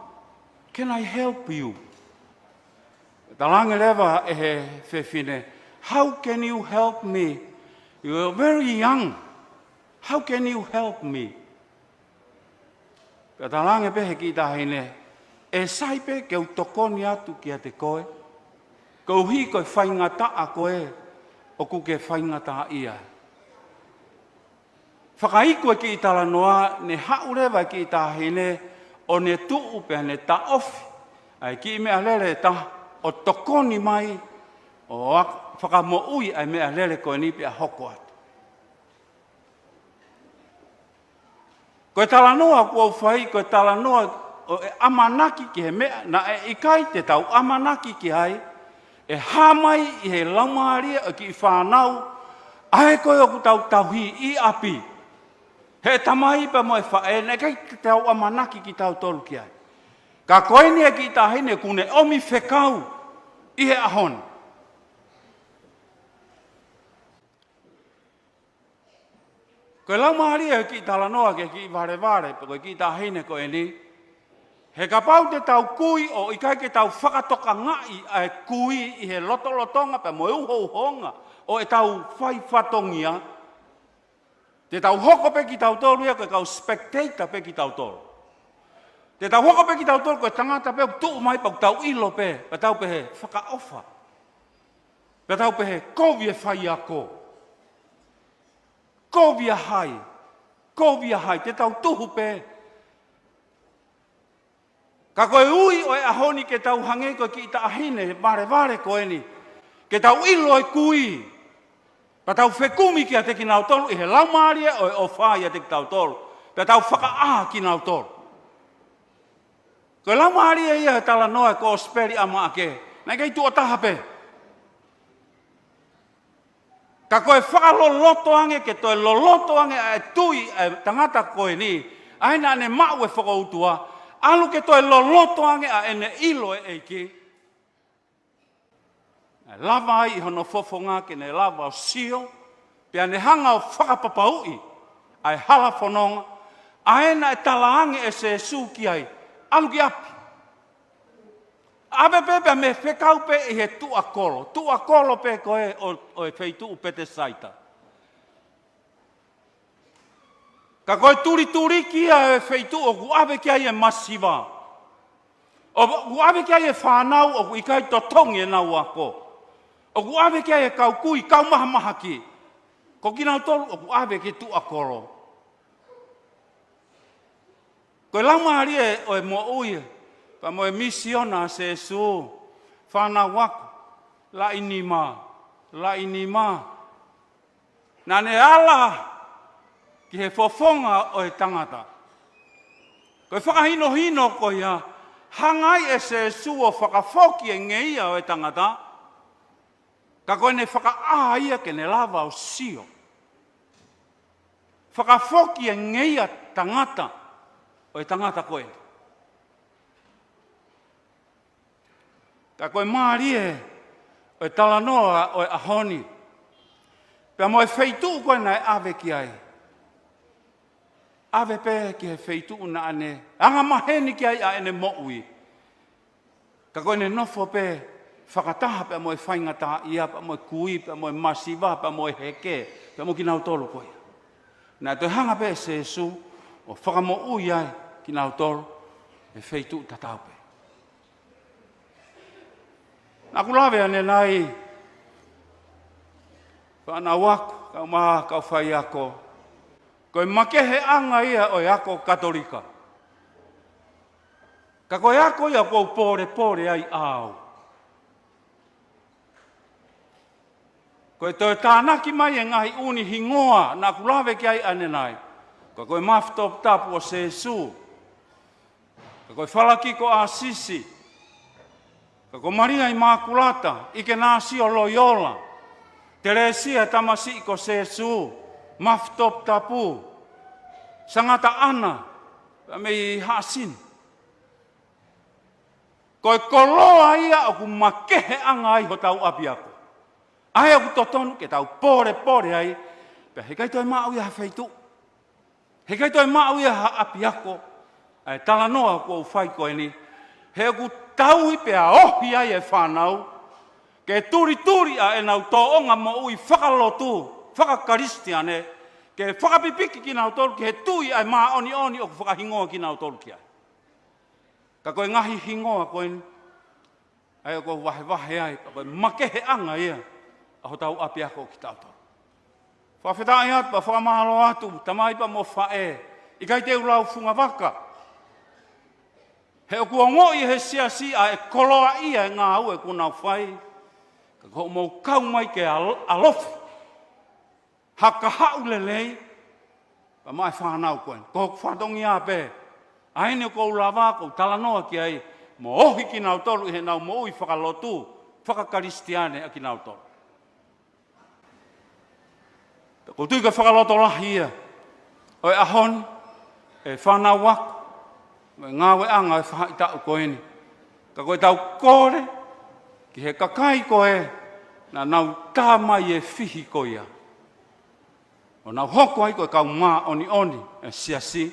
S2: can I help you? Talangi lewa e he whewhine. How can you help me? You are very young. How can you help me? Pea talange pehe ki tahine. E saipe ke utokoni atu ki a te koe. Ko hi koe whaingata a koe. O ku ke whaingata ia. Whakaikoe ki tala noa. Ne haurewa ki tahine. O ne tuu pea ne ta ofi. Ai ki mea lele ta. O tokoni mai. O whakamo ui ai mea lele koe ni pia hoko atu. Koe tala noa kua whai, koe tala noa o e amanaki ki he mea, na e ikai te tau amanaki ki hai, e hamai I he laumaharia o ki whanau, ae koe o ku tau tauhi I api. He tamai pa mo e whae, ne kai te tau amanaki ki tau tolu ki hai. Ka koe nia ki tahine kune omi whekau I he ahon. Koe lau maharia ki tala noa ke ki vare, pe koe ki tahine koe ni. He ka pau te tau kui o ikai ke tau whakatoka ngai a kui I he lotolotonga pe mo uho o e tau whai whatongia. Te tau hoko pe ki tau tolu ia koe kau spectator pe ki tau tolu. Te tau hoko pe ki tau tolu koe tangata pe tuu mai pau tau ilo pe tau pe he whakaofa. Pe tau pe he kovie whai ako. Kovia hai, te tau tuhu pe. Ka koe ui o e ahoni ke tau hange koe ki ta ahine, vare koe ni. Ke tau ilo e kui. Pa tau whekumi ki a te ki nau tolu, I he laumaria o e o whai a te ki tau tolu. Pa tau whaka ki nau tolu. Koe laumaria ia he tala noa ko speri ama ake. Nai kei tua taha pe. Ka koe whakaloloto ange, ke toe loloto ange a tui tangata koe ni, aina ane mau e whakautua, alu ke toe loloto ange a ene ilo e eiki. Lava ai hono fofonga ke ne lava o sio, pia ne hanga o whakapapaui, ai hala whanonga, aina e talaange e se suki ai, alu ki api. Ape pepe me whekau pe I he tua kolo. Tua kolo pe koe o e wheitu pe te saita. Ka koe turi ki a e wheitu o ku ape ki ai e masiva. O ku ape ki ai e whanau o ku ikai to tongi e nau ako. O ku ape ki ai e kau kui, kau maha ki. Ko ki nau tolu o ku ape ki tua kolo. Koe laumahari o e mua ui pa mo e misiona se su, whana waku, la inima. Nā ne ala ki he fofonga o e tangata. Koe whakahino ko ia, hangai e se su o whakafoki e ngeia o e tangata, ka koe ne whakaaia ke ne lava o sio. Whakafoki e ngeia tangata o e tangata koe. Ka koe maarie o e talanoa o e ahoni. Pea mo e wheitu koe nei ave ki ai. ave pe ki he feitu una ane. Anga maheni ki ai a ene mo'ui. Ka koe ne nofo pe whakataha pe moe whaingata ia, pe moe kui, pe moe masiva, pe moe heke, pe moe ki nau tolu koe. Nā toi hanga pe se Jesu, o whakamo'ui ai ki nau tolu, e feitu tatau pe. Nā kulawe ane nai, whana waku, kau maha, kau whai ako, koe makehe anga ia o ako katolika. Ka koe ako ia kou pore ai au. Koe toi tānaki mai e ngahi uni hingoa, nā kulawe ki ai ane nai. Koe maftop tapu o Jesu. Koe whalaki ko Asisi. Koe Maria i Makulata, ike nasi o Loyola. Teresia tamasi ko Jesu. Maftop tapu. Sangata ana, me hasin. Koe koloa ia o ku makehe anga ai ho tau api ako. Ai aku totonu ke tau pore ai, pe hekai toi mau ia feitu. Hekai toi mau ia api ako. Ai tala noa ko fai ko ni. He ku tau i pe a ohi ai e whanau. Ke turi a e nau toonga mo ui whakalotu, whakakaristiane. Ke whakapipiki ki nau tolu ki he tui ai maa oni o ku whakahingoa ki nau tolu ki ai. Ka koe ngahi hingoa koe ni. Ai ko wahe ai, ka koe makehe anga ia. Aho tau api ako ki tau tau. Whawhetai atu, pa whamahalo atu, tamai pa mo whae. Ikai te ulau funga waka. He oku ongo i he siasi a e koloa ia e ngā au e kunau whai. Ka koe mou kau mai ke alofi. Haka hau lelei. Pa mai whanau koe. Ko whatongi a pe. Aine ko ulawa ko talanoa ki ai. Mo ohi ki nau tolu i he nau mo ui whakalotu. Whakakaristiane a ki nau tolu. Ko tui ka whakaloto lahi ia. O e ahon, e whanau waku. Me ngawe anga e whahai tau koe ni. Ka koe tau kore, ki he kakai koe, na nau tāmai e whihi koe ia. O nau hoko ai koe kau mā oni, e siasi.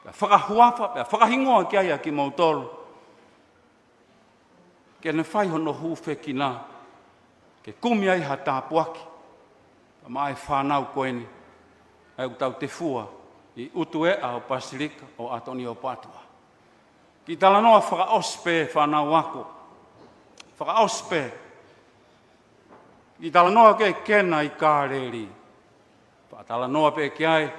S2: Pea whakahuapa, pea whakahingoa ki aia ki mautoro. Ke ne whai hono huwhe ki nā. Ke kumi ai ha tāpuaki. Pa mai whanau koe ni. Ai utau te fua. I utu e a o Pasilika o Atoni o Patua. Ki talanoa whakaospe whanau wako. Whakaospe. Ki talanoa ke kena i kāreri. Pa talanoa pe ki ai.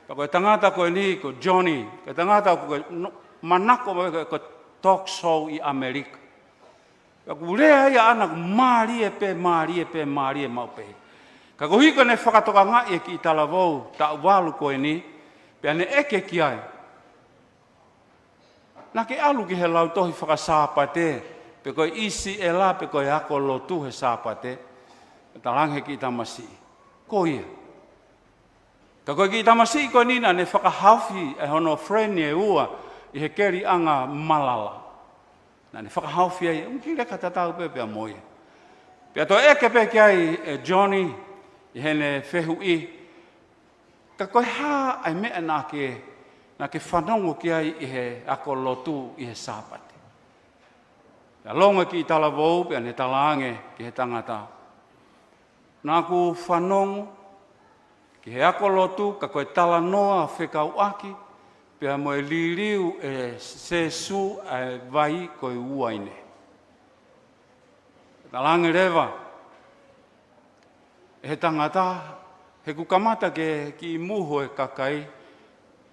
S2: Ka koe tangata koe ni ko Johnny. Ka tangata koe manako ko talk show i Amerika. Ka kurea ia ana marie pe mau pe. Ka kohiko ne whakatoka ngai e ki talavou ta walu koe ni. Pea ne eke ki ai. Nā ke alu ki he lau tohi whakasāpate. Pe koe isi e la pe koe ako lotu he sāpate. Talange ki tamasi. Ko ia. Ka koe ki tamasi koe nina ne whakahaufi e hono friend e ua i he keri anga malala. Nā ne whakahaufi ai. Unki reka tatau pe pea moia. Pea to eke pe ki ai e Johnny i hene whehu i. Ka koe hā ai mea nā ke whanongo ki ai i he ako lotu i he sāpate. Ka longa ki i talavou, pia ne talange ki he tangata. Nā ku whanongo ki he ako lotu, ka koe tala noa whekau aki, pia moe liriu e sesu ai vai koe uaine. Talange rewa, e he tangata, he kukamata ke ki muho e kakai,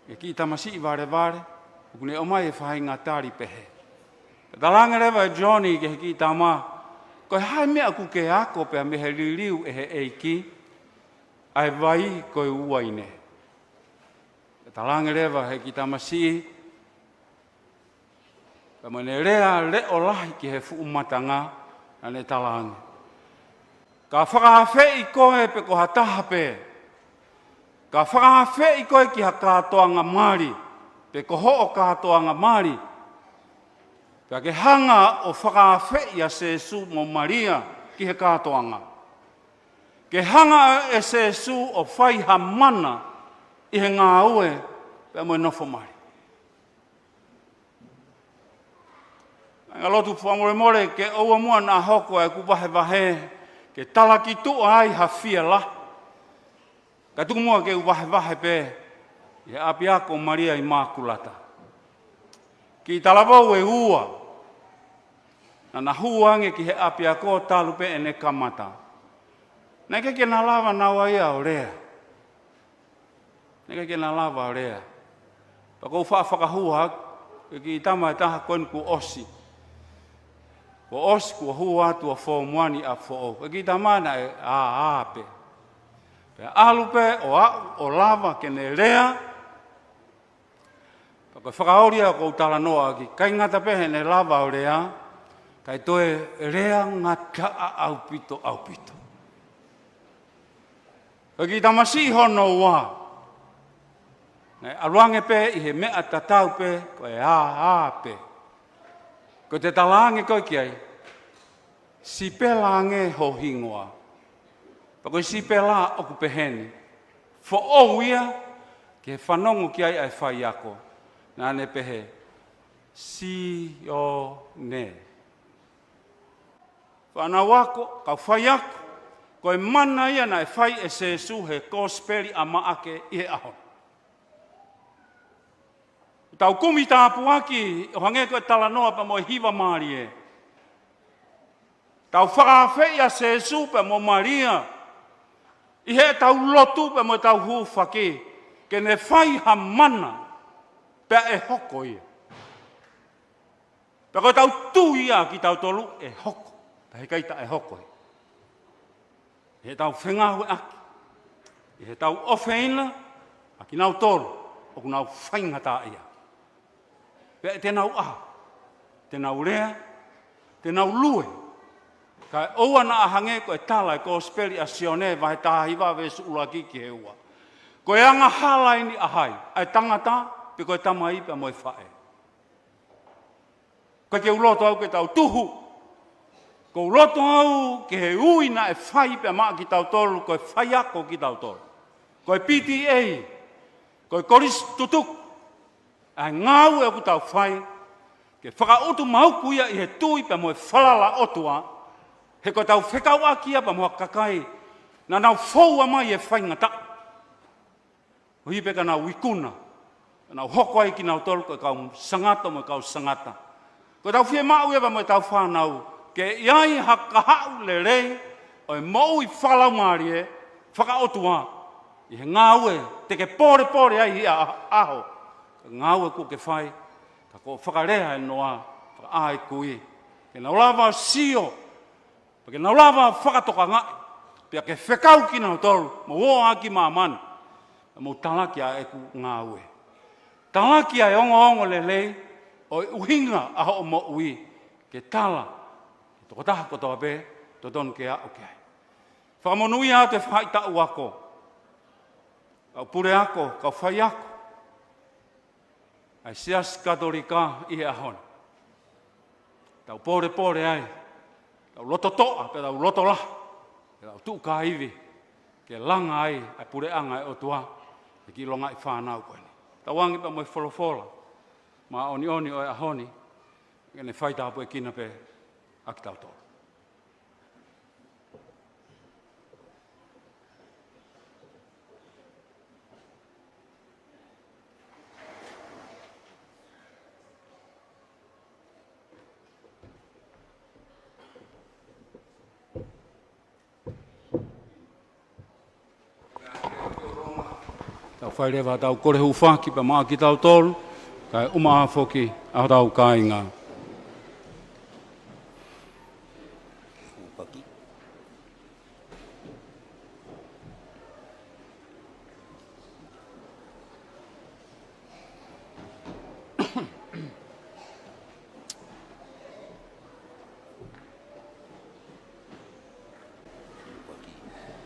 S2: e ki tamasi i vare, kune o mai e whahai ngā tāri pehe. Talange rewa e Johnny ke he ki tama, koe hai mea ku ke ako pea me he liriu e he eiki, ai vai koe uaine. Talange rewa he ki tamasi, pea mene rea leo lahi ki he fuumatanga, ane talange. Ka whakahawhe i koe pe ko hataha pe. Ka whakahawhe i koe ki ha kātoanga māri. Pe ko ho o kātoanga māri. Pea ke hanga o whakahawhe i a Jesu mo Maria ki he kātoanga. Ke hanga e Jesu o whai ha mana i he ngā ue pe mo nofo mai. Ngalotu whamore ke oua mua na hoko e kupahe wahe ke talaki tu ai hawhia la. Ka tuku mua ke upahe wahe pe e api ako Maria Immaculata. Ki talawau e ua na huange ki he api ako talu pe ene kamata. Neke ke na lava na waia o rea. Neke ke na lava o rea. Pako whakahua ki tama e taha koen ku osi. Ko osi ku hua atu a fo mwani a fo o. Ki tamana e ape. Pe alupe o lava ke ne rea. Pako whakaoria ko utala noa ki kai ngata pehe ne lava o rea. Kai toe rea ngata a aupito. Ki tamasi hono wa. Aluange pe i he mea tatau pe ko e ape. Ko te talange koe ki ai, si pelange ho hingoa. Pako si pela oku peheni. Fo ouia, ke whanongo ki ai whai ako. Nā ne pehe, si o ne. Whana wako, kau whai ako, koe mana ia na whai e se su he kosperi a maake i he aho. Tau kumi tāpu aki, o hange koe talanoa pa mo hiwa maari e. Tau whakawhea se supe mo Maria. I he tau lotu pa mo tau hufaki. Ke ne whai ha mana pe e hoko ia. Pe koe tau tu ia ki tau tolu e hoko. Pa he kaita e hoko ia. I he tau whengahu aki. I he tau ofeina aki nau tolu. Oku nau whaingata ia. Pe te nau aha, te nau rea, te nau lue. Kai oua na ahange koe tala ko speli a sione vai tahi wa vesu ulaki ki he ua. Koe anga halai ni ahai, ai tangata pe koe tamai pe moe whae. Koe ke uloto au ke tau tuhu. Ko uloto au ke he ui na e whai pe maa ki tau tolu, koe whai ako ki tau tolu. Koe PTA, koe koris tutuk. Ai ngau e ku tau whai, ke whakautu mauku ia i he tui pa moe whalala otua, he koe tau whekau akia pa moa kakai, na nau whaua mai e whai ngata. Hui peka nau wikuna, nau hoko ai ki nau tolu koe kau sangata moe kau sangata. Koe tau whie mau ia pa moe tau whanau, ke iai hakahau le rei, o e mou i whalau maari e, whakaotua, i he ngau e, te ke pore ai i aho. Ngau e ku ke whai, ka ko whakarea e noa, whakaai kui. Ke nau lava sio, ke nau lava whakatoka ngai, pia ke whekau ki nau tolu, mo o aki mamanu, mo talaki a e ku ngau e. Talaki a e ongo lelei, o e uhinga a ho mo ui, ke tala, toko taha kotoa pe, to don ke a o ke ai. Whakamonui a te whai tau ako, kau pure ako, kau whai ako, ai sias katolika i ahon. Tau pore ai, tau loto toa, pe tau loto la, pe tau tuka iwi, ke langa ai, ai pure anga e otua, e ki longa i whanau koe ni. Tau wangi pa moi wholofola, ma oni o e ahoni, ke ne whaita apu e kina pe, aki tau tō. Tau whairewa tau korehu whaki pa maa ki tau tolu, kai umaa whoki a tau kāinga.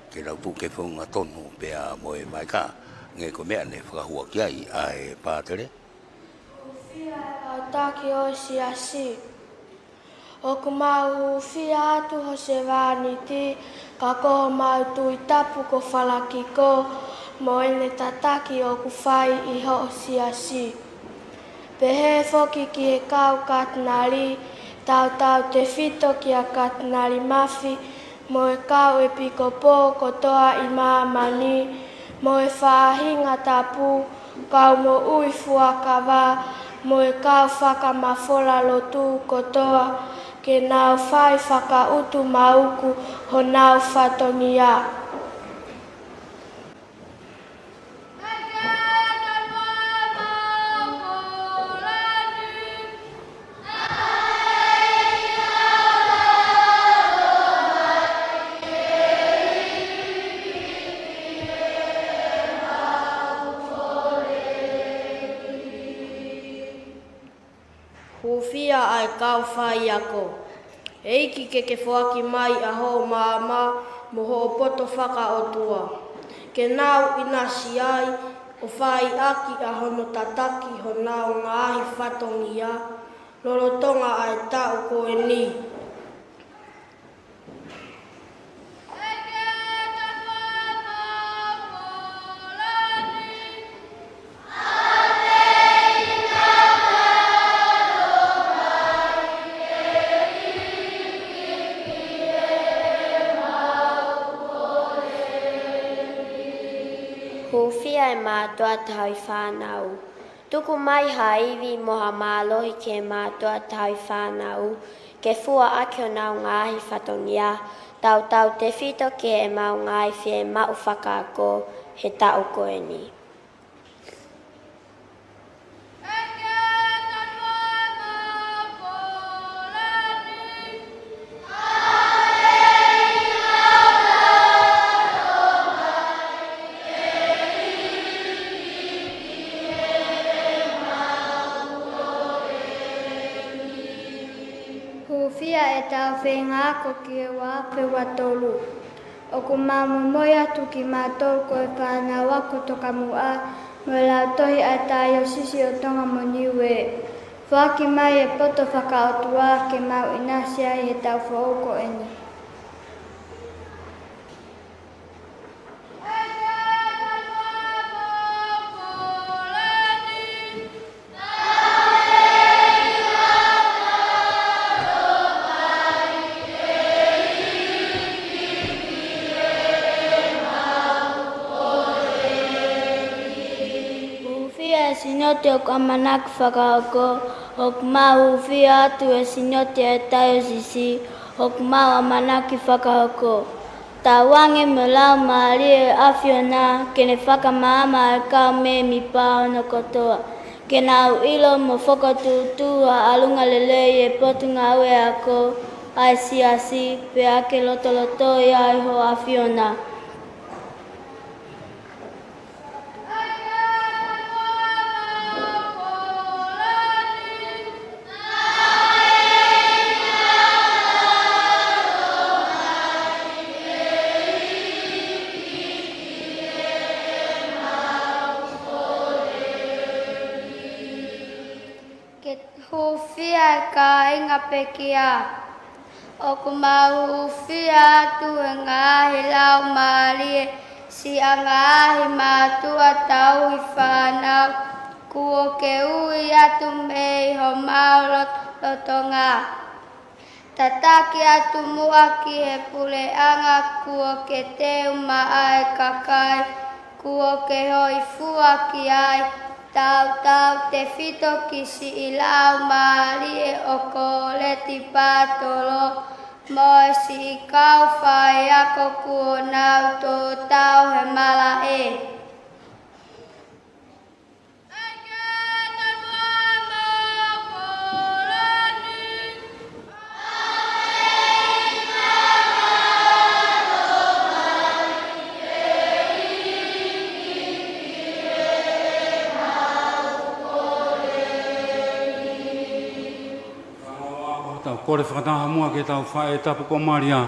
S1: Ke rau puke whunga tonu pea moe mai ka. Nge ko mea ne whakahua ki ai ai pātere.
S3: Whia au tāki o si asi. O ku mau whia atu ho se wāniti, ka ko mau tui tapu ko whalaki ko, mo ele tataki o ku whai I ho siasi. Pehe foki ki he kau katanari, tau te whito ki a katanari mawhi, mo e kau e piko pō kotoa I māmani, mo e whāhinga tapu, kau mo ui fuakawa, mo e kau whakamawhora lotu kotoa, ke nau whai whakautu mauku ho nau whatongia.
S5: Hufia ai kau whai ako. Eiki ke whaki mai a ho māma mo ho poto whakaotua. Ke nau inasi ai o whai aki a hono tataki ho nau ngāhi whatongia, lorotonga ai tau koe ni.
S7: Hufia e mātua tau whānau. Tuku mai haiwi moha mālohi ke mātua tau whānau, ke fua aki o nau ngāhi whatongia, tau te whito ke e mau ngai whie mau whakaako he tau koe ni.
S3: Hufia e tau whengako ki e wape watolu. O ku mamu moia tuki mātou ko e whānau ako toka mua, mo lau tohi ai tai o sisi o tonga mo niue. Whaki mai e poto whakaotua ke mau inasia I he tau whaoko eni. Sinoti o kamanaki whakaoko, o kumau whia atu e sinoti e tai o sisi, o kumau amanaki whakaoko. Tā wange me lau maari e awhiona, kene whakamaama e kau me mi pāono kotoa. Ke nau ilo mo whakatūtū a alunga lelei e potunga ue ako, ai siasi, pe ake lotoloto I ai ho awhiona. Hufia ka inga pekia. O ku mau hufia tu e ngahi lau maari si a ngahi mātua tau I whanau. Kuo ke ui atu mei ho mau lotonga. Tataki atu mua ki he pule anga kuo ke teu maa e kakai. Kuo ke hoi fua ki ai. Tau te whito ki si I lau maari e o ko leti pātolo, mo e si I kau whai ako kuo nau tō tau he mala e.
S2: Kore whakataha mua ke tau whae tapu ko Maria.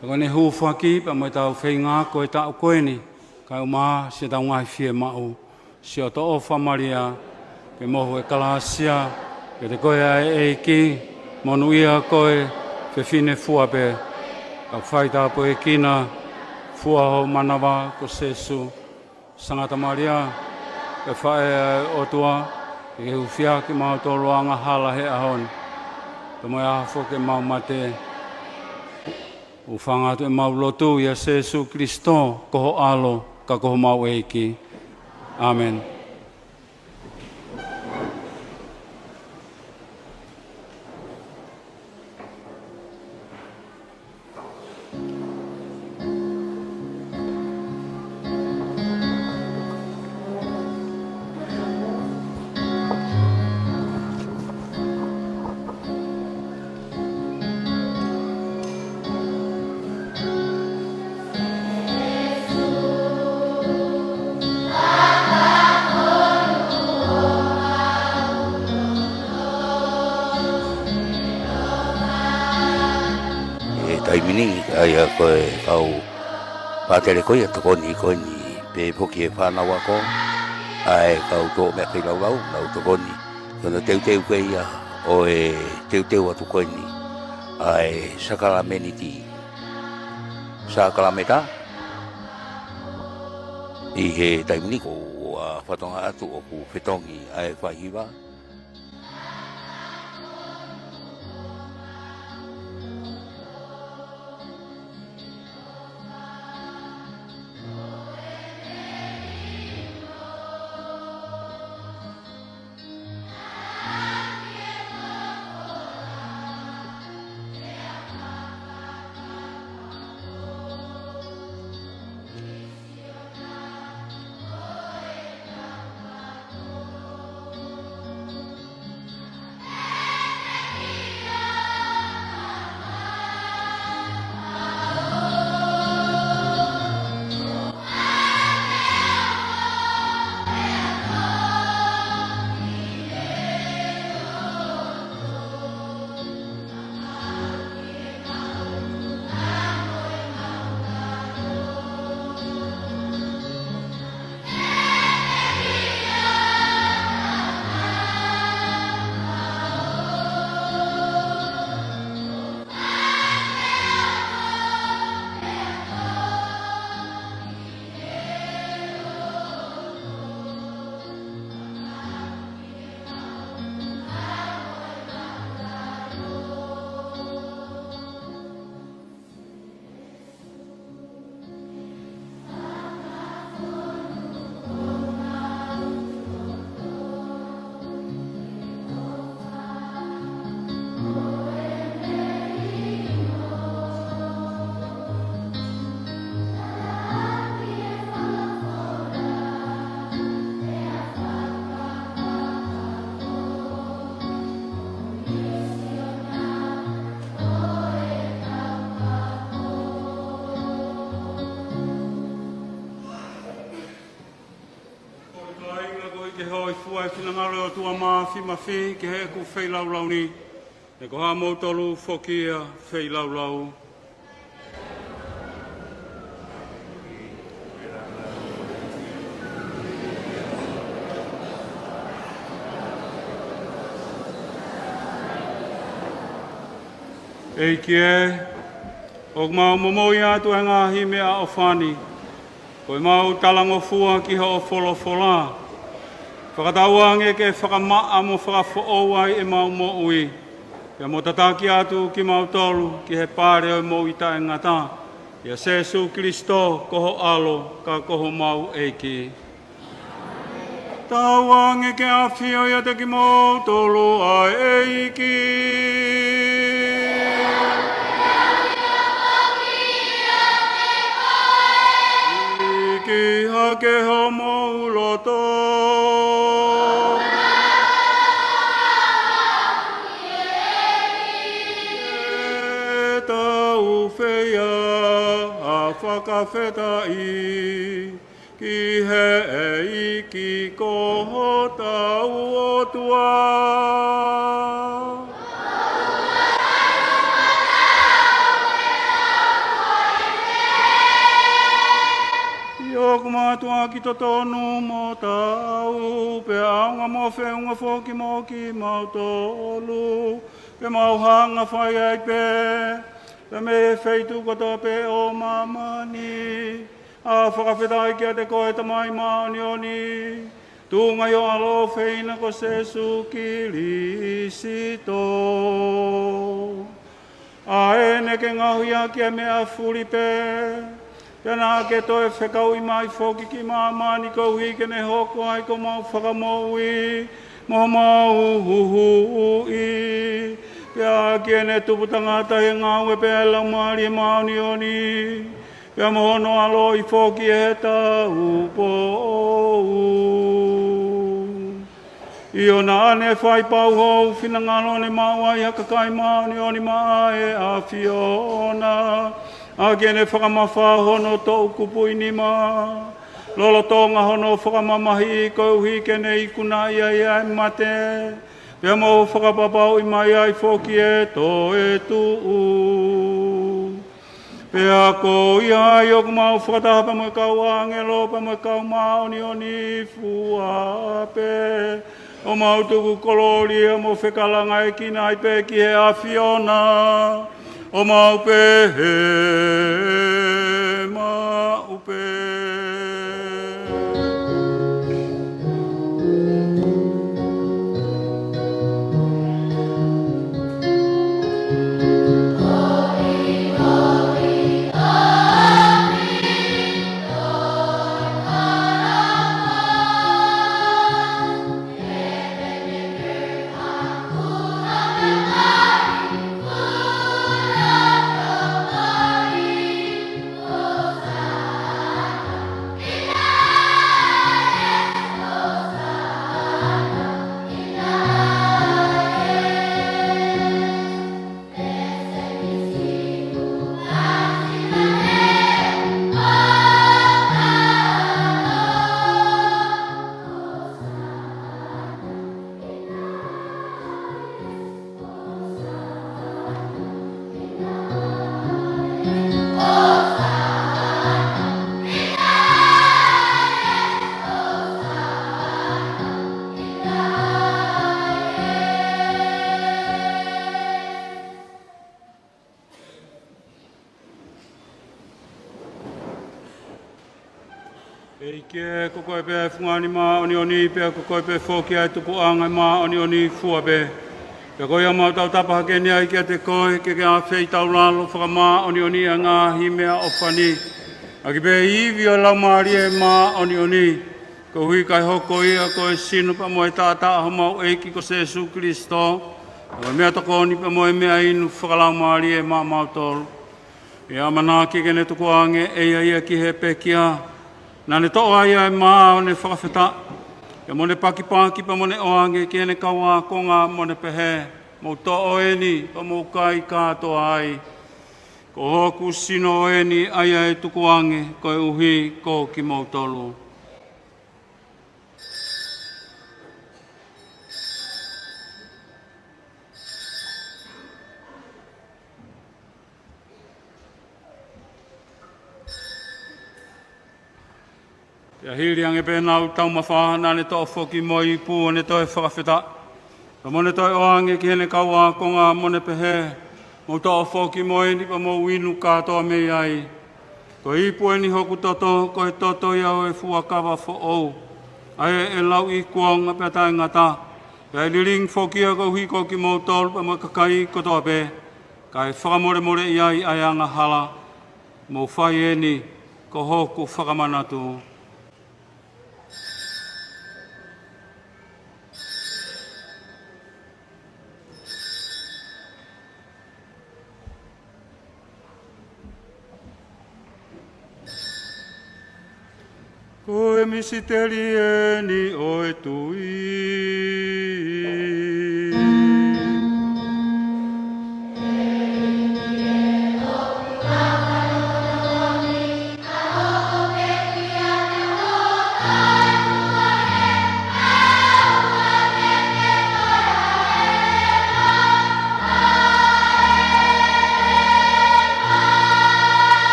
S2: Ko ne hu whaki, pa mo tau whainga ko e tau koe ni. Kai uma se tau ngai whie mau. Se o to ofa Maria, ke mohu e kalasia, ke te koe ai e ki, monu ia koe, fe fine fua pe. Ka whai tapu e kina, fua ho manawa ko sesu. Sangata Maria, ke whae o tua, ke hufia ki mau tō roanga hala he ahon. Te moe ahafo ke mau mate. Ufanga tu e mau lotu ia Jesu Kristo, koho alo, ka koho mau eiki. Amen.
S1: Taimini ai koe kau patere koe tokoni pe poki e whanau ako ai kau tō mea kei lau nau tokoni kona teu koe ia o e teu atu koe ni ai sakalamenti sakalameta i he taimini ko whatonga atu o ku whetongi ai whahiwa.
S2: Fua e whinangaro o tua maafi mawhi ke he ku whei lau ni. E ko ha mautolu whokia whei lau. E ki e, o mau momoi atu e ngāhi mea o whani. Ko e mau talango fua ki ho o wholofola. Whakatauange ke whakamaa mo whakawhoowai e mau mo ui. Kia mo tataki atu ki mau tolu ki he pāre o mo ita e ngata. Ia Jesu Kristo koho alo ka koho mau eiki. Tauange ke awhio ia te ki mau tolu ai eiki. Iki hake ho mau loto. Whakawhetai ki he eiki koho tau o tua. Ioku matua ki to tonu mo tau, pe aunga mo whiunga whoki mo ki mau tolu, pe mau hanga whai ai pe. Pe me wheitu koto pe o mamani, A whakawhetai kia te koe tamai maoni oni. Tunga yo alo feina ko Jesu Kirisito. A ene ke ngahuia kia mea furipe. Pena ke toe whekau i mai whoki ki mamani ko hui ke ne hoko ai ko mau whakamoui. Mo mau huhui. Pea ke ne tuputanga tahi ngau e pea lau maari e maoni oni. Pea mohono alo i whoki e tau pou. Io na ane whai pau hou whina ngalo ne maua i haka kai maoni oni maa e a Fiona. A kene whakamawha hono tō kupu inima. Lolo tonga hono whakamamahi i kouhi kene i kuna ia ia e mate. Pea mo whakapapau i mai ai whoki e tō e tuu. Pea ko ia i oku mau whakataha pa mo kau angelo pa mo kau maoni oni fuape. O mau tuku kolori e mo whekalanga e kina i pe ki he a Fiona. O mau pe he mau pe. Ke koko e pēr whungani mā oni oni pēr koko e pēr whoki ai tupu anga mā oni oni fua pēr. Pēr koe a mau tau tapaha ke nea i kia te koe ke a whei tau lalo whaka mā oni oni a ngā himea o whani. A ki pēr iwi o lau maari e mā oni oni. Ko hui kai hoko ia koe sinu pa moe tātā ho mau eiki ko Jesu Kristo. A mea toko ni pa moe mea inu whakalau maari e mā mau tolu. E amana ki kene tuku ange e ia ki he pekia. Nā ne toa ia e maa o ne whakawheta. E mo ne pakipaki pa mo ne oange ki ne kaua konga mo ne pehe. Mo toa eni pa mo kai kātoa ai. Ko hoku sino eni aia e tukuange ko e uhi ko ki mautolu. Ia hiri ange pēnau tau mawha nā ne toa whoki moi pū ne toi whakawheta. Ka mo ne toi oange ki hene kaua konga mo ne pehe. Mo toa whoki moi ni pa mo winu kātoa mei ai. Ko ipu e ni hoku toto, ko he toto iau e fuakawa fo ou. Ai e lau i kuonga pe tai ngata. Ka e liring whokia ko hui ko ki mo tolu pa mo kakai ko toa pe. Ka e whakamore more iai ai anga hala. Mo whai e ni ko hoku whakamanatu. Ko e misiteri e ni o e tui.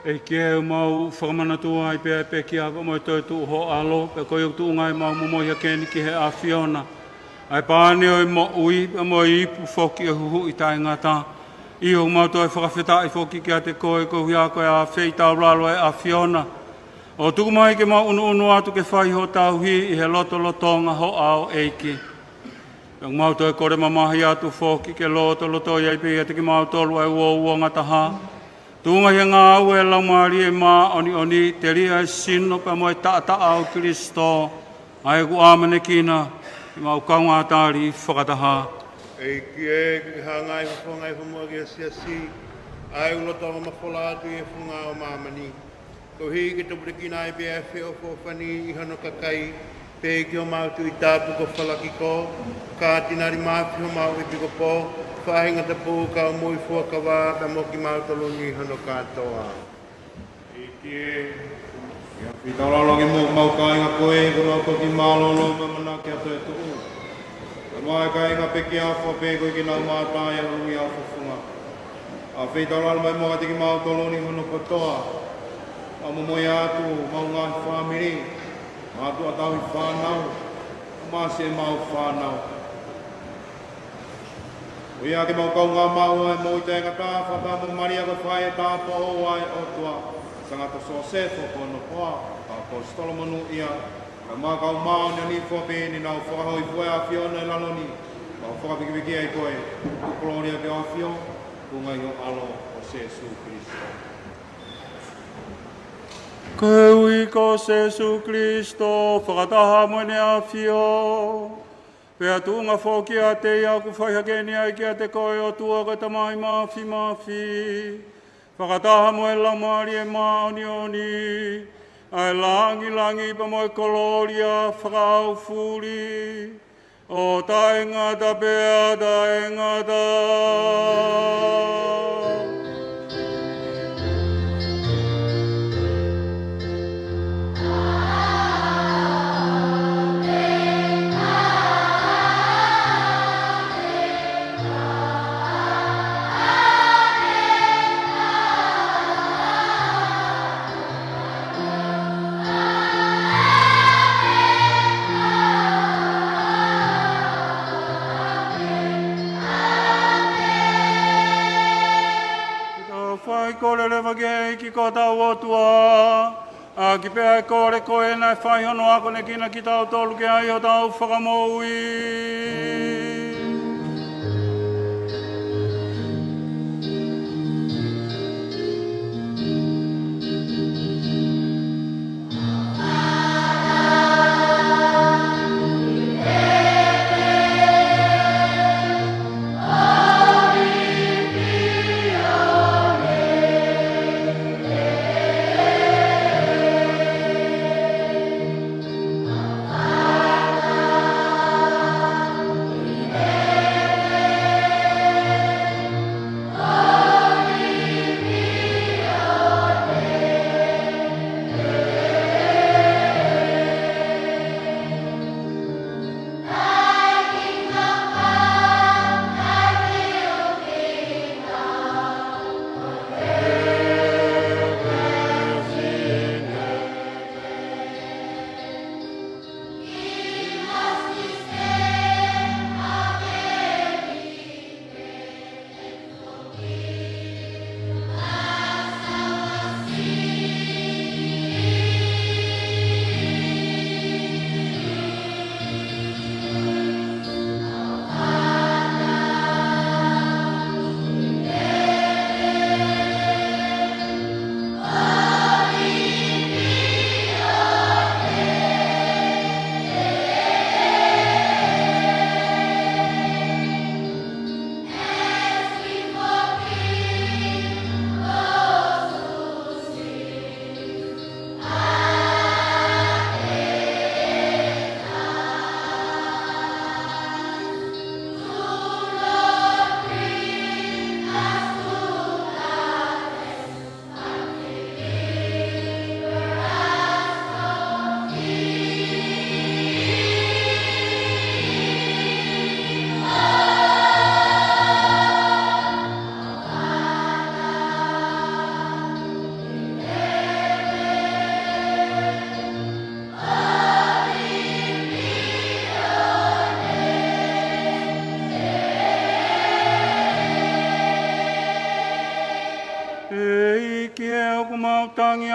S2: E kia mau whakamanatu ai pēr pē kia mo e toi tu ho alo, pe koe tu ngai mau momoia keni ki he a Fiona. Ai pāne o mo ui, mo i ipu whoki e huhu i tai ngata. I o mātou e whakawhetai whoki kia te koe hia koe a wheitau ralo e a Fiona. O tuku mai ke mau unu atu ke whai ho tau hi I he loto lotonga ho ao eiki. Ang mātou e kore mamahi atu whoki ke loto iai pe te ki mātou e ua ngataha. Tunga he ngā au e lau maari e mā oni te ria e sino pa mo e taata au Kristo. Ai ku amane kina I mau kaunga tāri whakataha.
S8: E ki hangai whafongai whamoa ki a siasi. Ai uloto o mawhola atu e whunga o mamani. Ko hi ki tupure ki nai bea whio whofani I hano kakai. Pe ki o mautu I tāpu ko whalaki ko. Ka tinari māwhi o mau I piko po. Whahinga te pū ka o mui fua ka wā. Ka mo ki mautolungi hano katoa.
S9: E ki e. Ia whitauralongi mo mau ka inga koe. Kura ko ki mālolo mamana ki ato e tuu. Mai ka inga peki a whape koe ki nau mātai a rungi a whafunga. A whitauralo mai mo ati ki mautolungi hano katoa. A momoi atu, mau ngahi whamiri. Atu atau I whanau. Masi e mau whanau. Ia ke mau kau ngā mau ai mo I te ngata whata mo maria koe whai e tāpa o ai o tua. Sangata Sosefo kono poa. Apostolo manu ia. Ka mā kau māo ni ani whape ni nau whakahoi fue a Fiona I laloni. Kau whakapikipiki ai koe. Kukolonia ke a Fio. Kungai o alo o Jesu Kristo.
S2: Koe ui ko Jesu Kristo, whakataha moene a Fio. Pea tuunga whoki a te ia ku whaihakeni ai ki a te koe o tua koe tamai mawhi. Whakataha moe lamari e oni. Ai langi pa moe koloria whakau furi. O taengata pea taengata. Kore lewa ke ki ko tau o tua. Ki pēa kore koe nai whai hono ako ne kina ki tau tolu ke ai o tau whakamoui.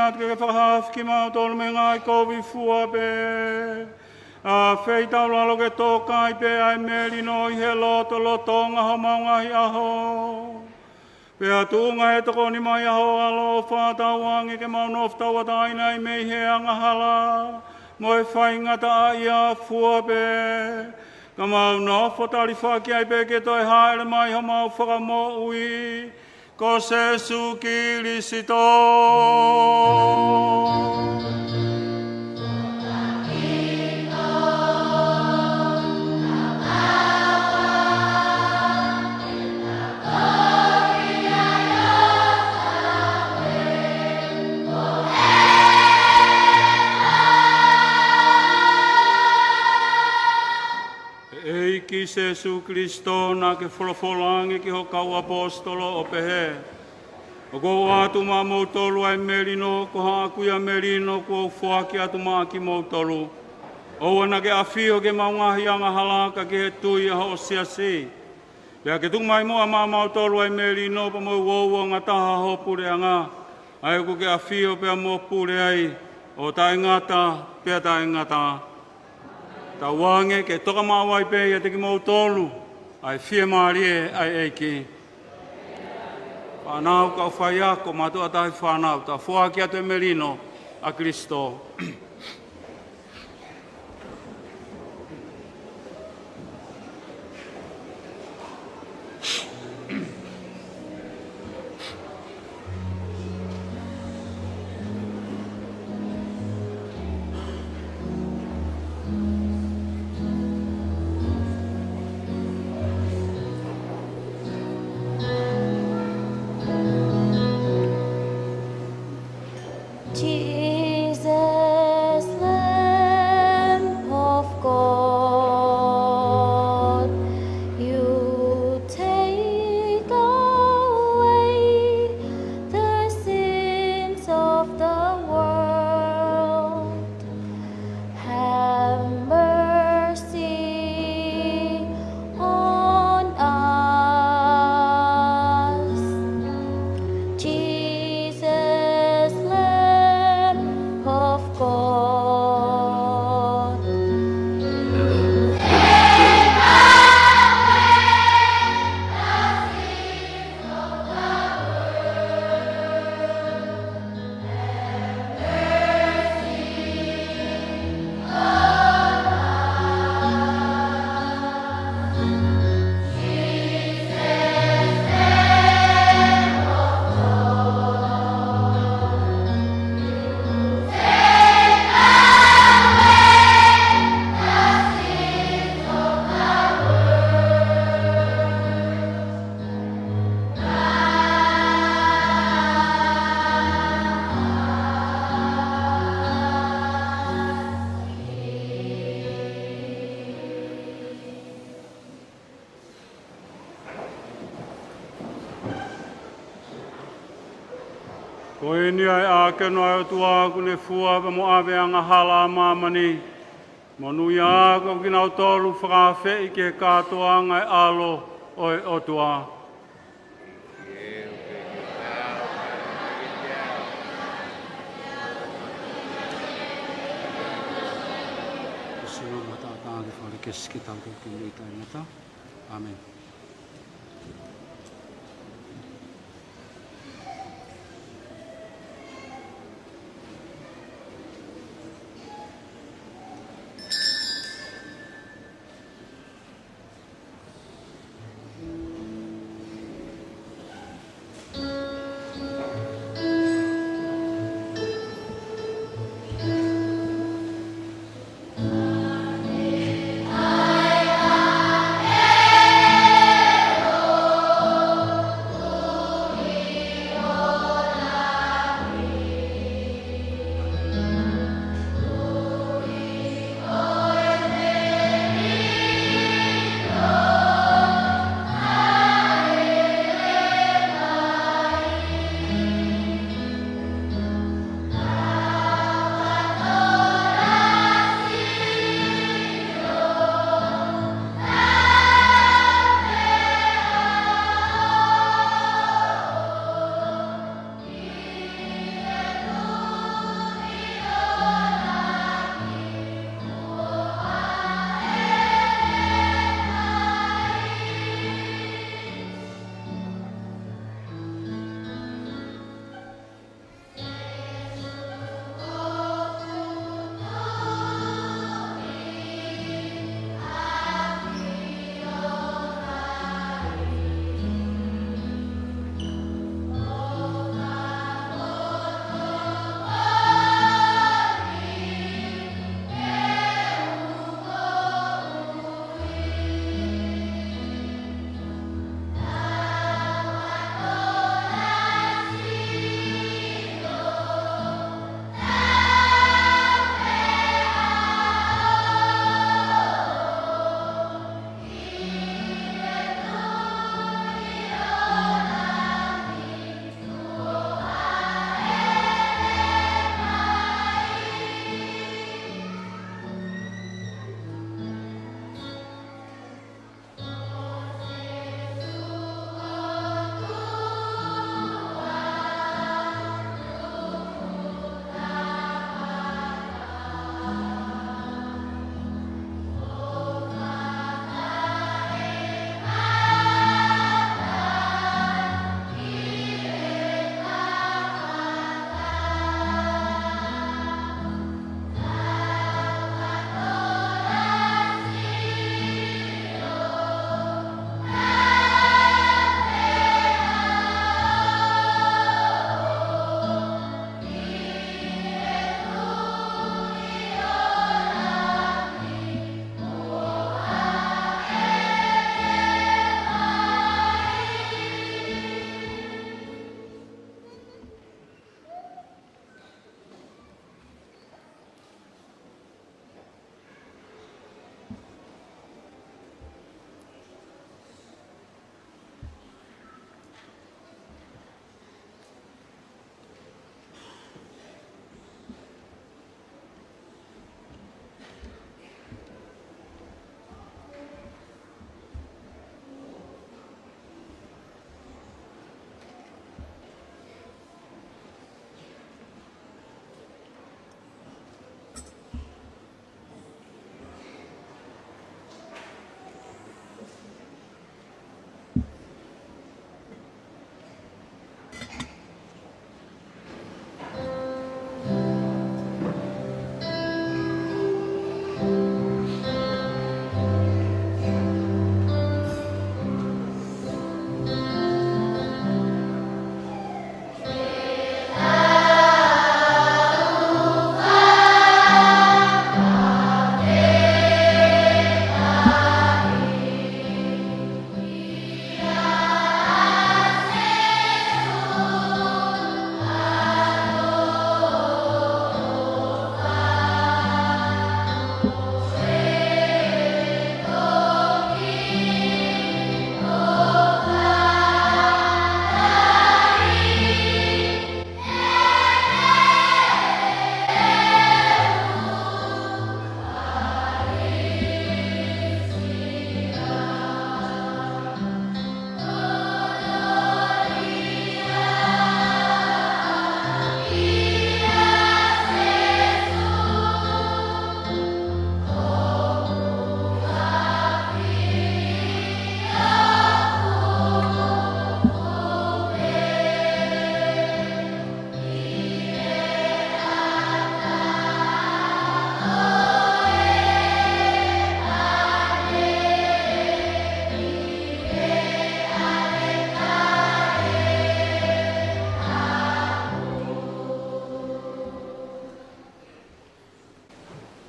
S2: at ke whakahawhi ki mau tolu me ngai kowi fua pe. A whei tau lalo ke tōkai pe ai meri no i he loto lotonga ho maungahi aho. Pea tūnga he toko ni mai aho alo whātau wangi ke mau nof taua taina i mei he angahala. Mo e whai ngata a ia fua pe. Ka mau nofo tari whaki ai pe ke toi haere mai ho mau whakamo ui. Ko Jesu Kirisito. Ki Jesu Kristo na ke wholofolangi ki ho kau apostolo o pehe. O ko atu ma mautolu ai merino, ko haakuia merino, ko fuaki atu ma ki mautolu. O wana ke awhio ke maungahi anga halaka ke he tui a ho siasi. Pea ke tung mai mua ma mautolu ai merino, pa mo uoua ngā taha ho pure anga. Ai ko ke awhio pea mo pure ai, o tae ngata, pea tae ngata. Ta wange ke toka mawai pe ia te ki mau tolu, ai fie maarie ai eiki. Whanau ka whai ako, matua tahi whanau, ta whuaki atu e merino a Kristo. Ko e ni ai a keno ai o tua kune fua pa mo awe anga hala mamani. Mo nui a ko kina o tolu whakawhi i ke katoa ngai alo oi o tua. Sino mata ta ke fale ke skita ko ki ita mata. Amen.
S3: Amen.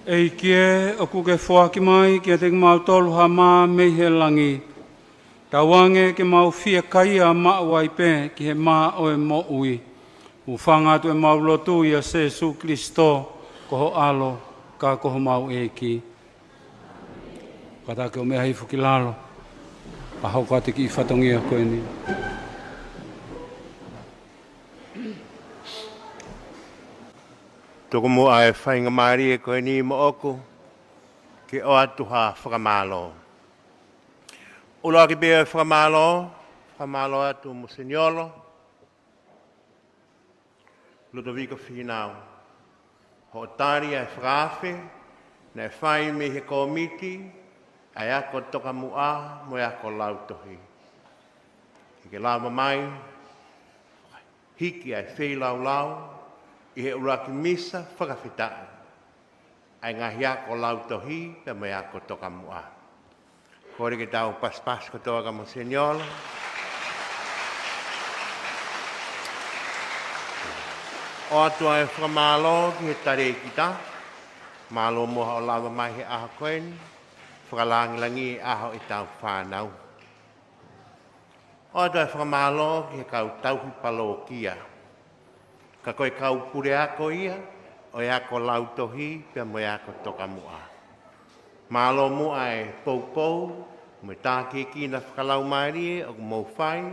S2: Ei kie o ku ke whaaki mai kia te mau tolu ha mā mei he langi. Tawange ke mau fia kaia maa wai pe ki he maa o e mo ui. U whanga tu e mau lotu ia Jesu Kristo koho alo ka koho mau e ki. Kata ke o mea hifu ki lalo. Pahau ka te ki i whatongia koe ni.
S8: Toko mua e whainga maari e koe ni mo oku, ke o atu ha whakamalo. Uloa ki bea e whakamalo atu mo seniolo, Ludovico Finau. Ho tari e whakawhi, na e whai me he komiti, ai ako toka mua, mo e ako lautohi. I ke lava mai, hiki ai whei lau, I he uraki misa whakawhitaa. Ai ngahi ako lautohi, pe mo e ako toka mua. Kore ke tau pas ko toa ka mo seniolo. O atua e whakamalo ki he tare kita. Malo moha o lawa mai he aha koen. Whakalangilangi e aho e tau whanau. O atua e whakamalo ki he kau tauhi palo kia. Ka koe kau pure ako ia, o e ako lautohi, pia mo e ako toka mua. Malo mua e poupou, mo e tāke ki na whakalau maari e, o mo whai,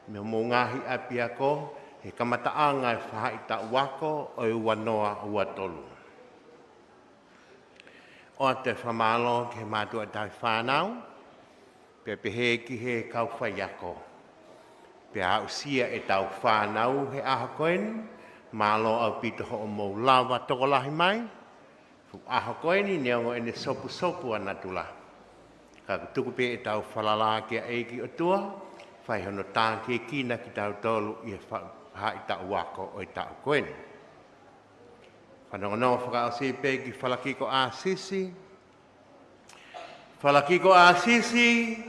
S8: me mo ngahi api ako, he kamataanga e whahai ta wako, o e wanoa ua tolu. O te whamalo ki he mātua tai whanau, pia pehe ki he kau whai ako. Pia hausia e tau whanau he aha koen, malo au pito ho mo lava toko lahi mai. Fu aha koeni neongo ene sopu anatula. Ka tuku pe e tau whalala kia eiki o tua, whai hono tāke kina ki tau tolu i hai tau wako o i tau koeni. Whanongono whakao si pe ki whalakiko a sisi. Whalakiko a sisi.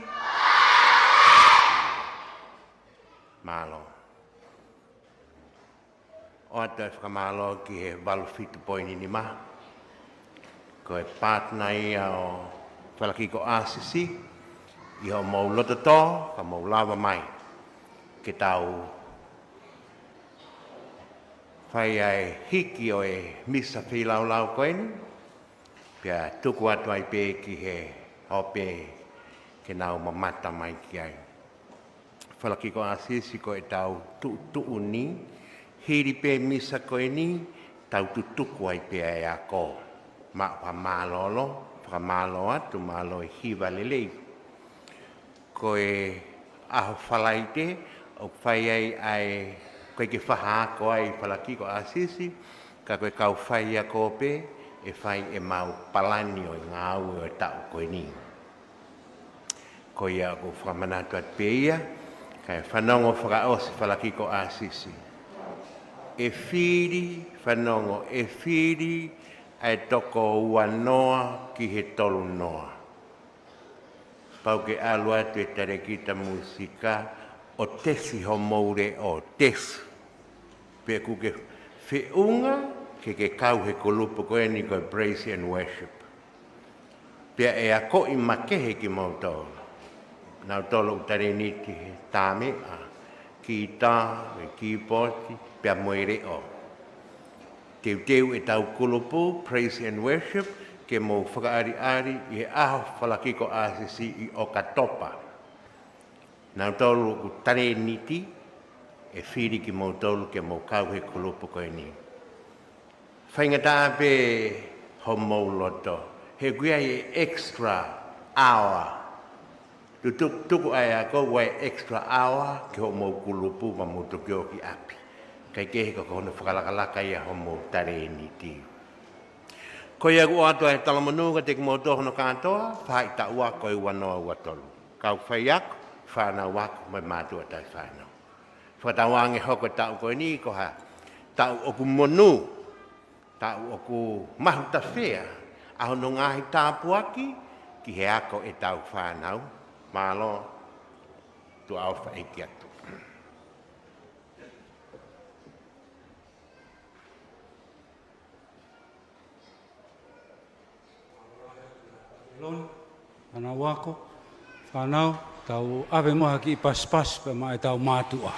S8: Malo. O ata whakamalo ki he walu fitu poini ni maha. Ko e pātna ia o whalakiko āsisi, i ho mau loto tō, ka mau lava mai. Ke tau whai ai hiki o e misa whilau koeni, pia tuku atu ai pē ki he hope ke nau mamata mai ki ai. Whalakiko āsisi ko e tau tuu ni, hiri pe misa koe ni, tau tutuku ai pe ai ako. Ma whamalo atu, malo e hiwa lelei. Koe aho whalaite, o whai ai, koe ke whaha ako ai whalakiko āsisi, ka koe kau whai ako pe, e whai e mau palani o ngā au o tau koe ni. Koe ia ko whamanatu at pe ia, kai whanongo whakaosi whalakiko āsisi. E whiri, whanongo, e whiri, ai toko ua noa ki he tolu noa. Pau ke alu atu e tare kita musika, o tesi ho moure o tesi. Pea ku ke whiunga, ke kau he kolupu koe ni koe praise and worship. Pea e a ko i makehe ki mau tolu. Nau tolu tare niti he tāme a, ki tā, ki poti, pea moere o. Teu e tau kulupu, praise and worship, ke mo whakaari-ari i he aho whalakiko āsisi i o katopa. Nau tolu ku tare niti, e whiri ki mo tolu ke mo kau he kulupu koe ni. Whaingata pe ho mo loto, he guia i extra hour. Tuku ai ako wai extra hour ke ho mo kulupu ma mo tokyo ki api. Kai kehe ka kohono whakalakalaka ia homo tare ni ti. Ko ia ku ato e talamanu ka te kumo tohono kātoa, whai ta ua koe wanoa ua tolu. Kau whai aku, whāna wako mai mātua tai whānau. Whatawange hoko tau koe ni ko ha, tau oku monu, tau oku mahuta whea, aho no ngahi tāpuaki, ki he ako e tau whānau, mālo tu au whaiki atu.
S2: Lon, ana wako, whanau, tau awe moha ki pas pe mai tau mātua.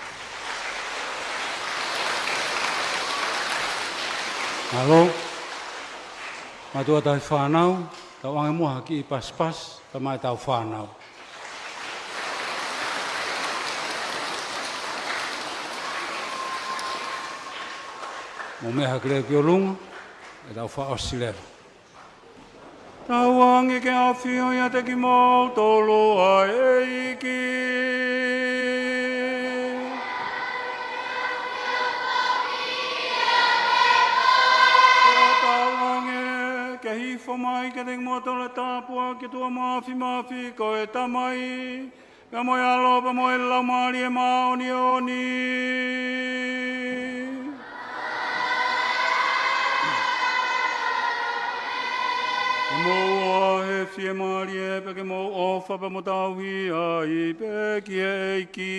S2: Alo, mātua tai whanau, tau ange moha ki pas pe mai tau whanau. Mo meha kire ki o lunga, e tau wha osilera. Tau ange ke awhio ia te ki mau tolo a eiki. Tau ange ke hifo mai ke te motola tāpua ki tua mafi ko e tamai. Ka moe alopa moe lau maari e maoni oni. Moa he fie maari e peke mo ofa pa mo tauhi ai peki eiki.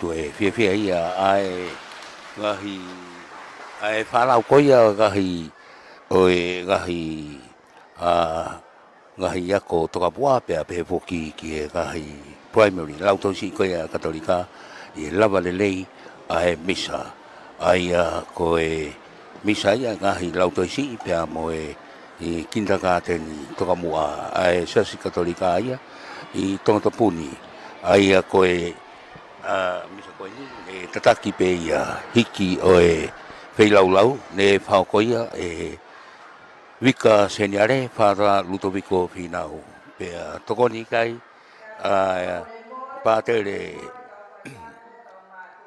S2: Tue fie ia ai ngahi ai whanau koia ngahi oe ngahi ako toka pua pea pe foki ki e ngahi primary lautosi koia katolika i lava lelei ai misa ai koe misa ia ngahi lautosi pea moe i kindergarten toka mua ai sasi katolika ia i Tongotapuni ai koe misa koe ni e tataki pe ia hiki o e wheilau ne whaokoia e wika seniare whara Lutoviko Whinau pe tokoni kai pātere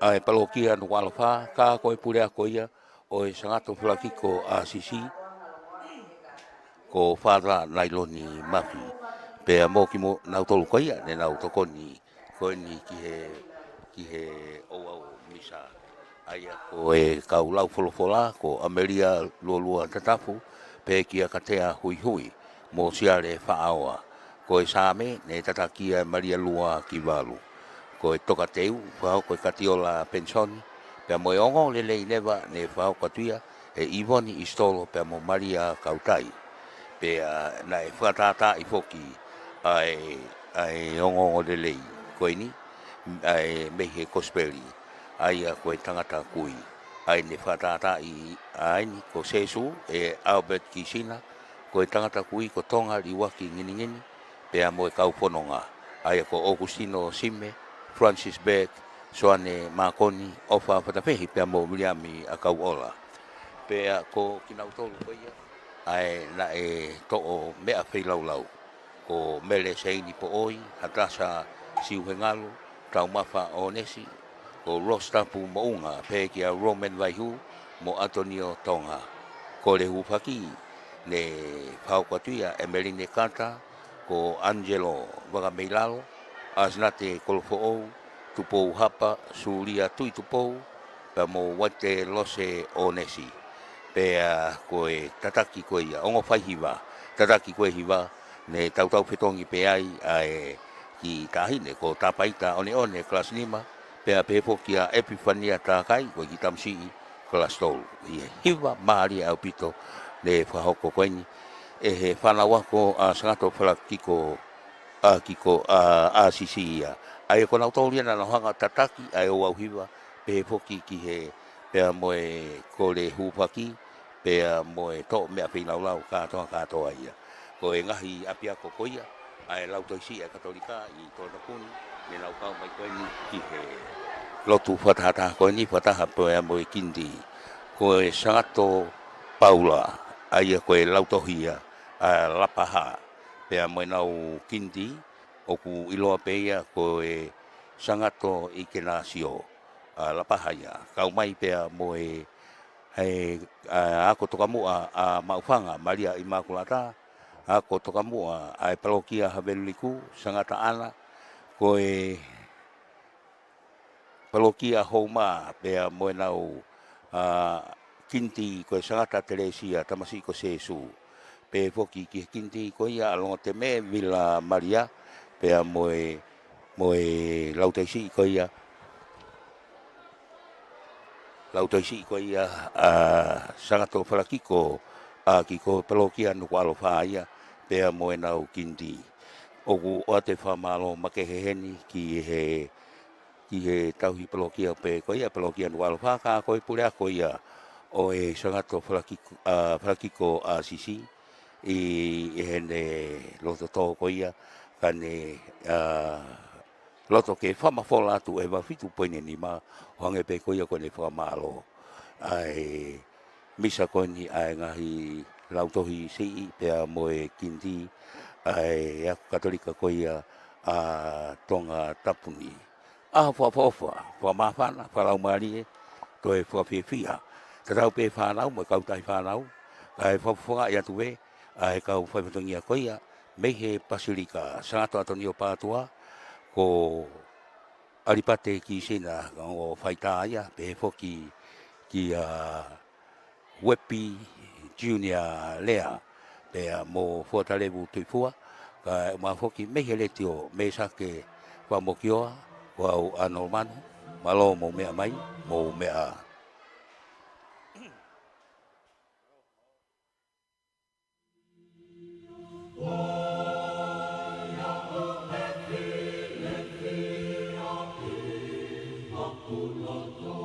S2: ai palokia no walawha ka koe purea koia o e sangato flakiko a sisi ko whara nailoni mafi pe moki mo nautolu koia ne nau tokoni koe ni ki he o misa aia ko e kaulau folofola ko Ameria lualua tatafu pe kia katea hui mo siare whaaoa ko e same ne tatakia Maria Lua Kivalu ko e toka teu whao ko e katiola pensioni pe mo e ongo lelei lewa ne whao katuia e Ivoni Istolo pe mo Maria Kautai pe na e whatata i foki ai ongo lelei ko ni ai mehe kospeli ai koe tangata kui ai ne whatata i ai ni ko Sesu e Albert Kisina koe tangata kui ko tonga liwaki ngini pe mo e kaupononga ai ko Augustino Sime Francis Beck Soane Makoni ofa whatapehi pe mo Miriami akauola pe ko kinautolu koia ai na e to'o mea wheilau ko mele seini po oi hatasa siuhengalu tau mafa onesi ko Rostapu Mounga pe kia Roman Vaihu mo Antonio Tonga ko le hupaki ne Paukatuia Emeline Kata ko Angelo Vagameilalo Asnate Kolofo Tupou Hapa Sulia Tui Tupou
S1: pe mo wate lose onesi pe koe tataki koe ia ongo whai hiwa tataki koe hiwa ne tautau whitongi pe ai ki tahine ko tapaita one kelas 5 pe pepo kia epifania takai ko ki tamsi kelas 2 hiwa mari au pito le whahoko koeni he whanawa ko sangato whalakiko kiko sisi ia ai ko na taulia na hanga tataki ai o hiwa pe poki ki he pe moe ko le hupaki pe moe to me pe lau ka to ia ko ngahi apia ko koia ai lau to si katolika I to na kun me lau ka mai ko ni ki he lotu fatata ko ni fataha pe moe kindi ko sangato Paula ai ko lau to hia lapaha pe moe nau kindi oku iloa peia ko sangato ikenasio lapahaya kau mai pea moe ako toka mua maufanga Maria Immaculata ako toka mua ai parokia Haveliku sangata ana ko parokia Homa pea moe nau kinti ko sangata Teresia tamasi ko Sesu pe foki ki kinti ko ia alongo teme Villa Maria pea moe lautaisi ko ia sangato falakiko kiko pelokia no kwalo faia pea moe nau kinti oku o te famalo makeheni ki he tauhi pelokia pe ko ia pelokia no kwalo fa ka ko pule ko ia o sangato falakiko sisi hene loto to ko ia kane loto ke fama fola tu eva fitu poine ni ma hange pe ko ia ko ne fama alo ai misa ko ni ai ngahi lautohi si pe moe kinti ai katolika ko ia tonga tapuni fa mafana fa lau mari to e fa fia tau pe fa lau mo kau tai fa lau ai fa ia tu e ai kau fa tongia ko ia mehe pasilika sangato Antonio Patua ko alipate ki sina o faita ia pe foki ki Wepi Junior Lea pe mo fortalevu tuifua ka ma foki mehe letio me sake wa mokioa wa anorman malo mo me mai mo me
S10: Aku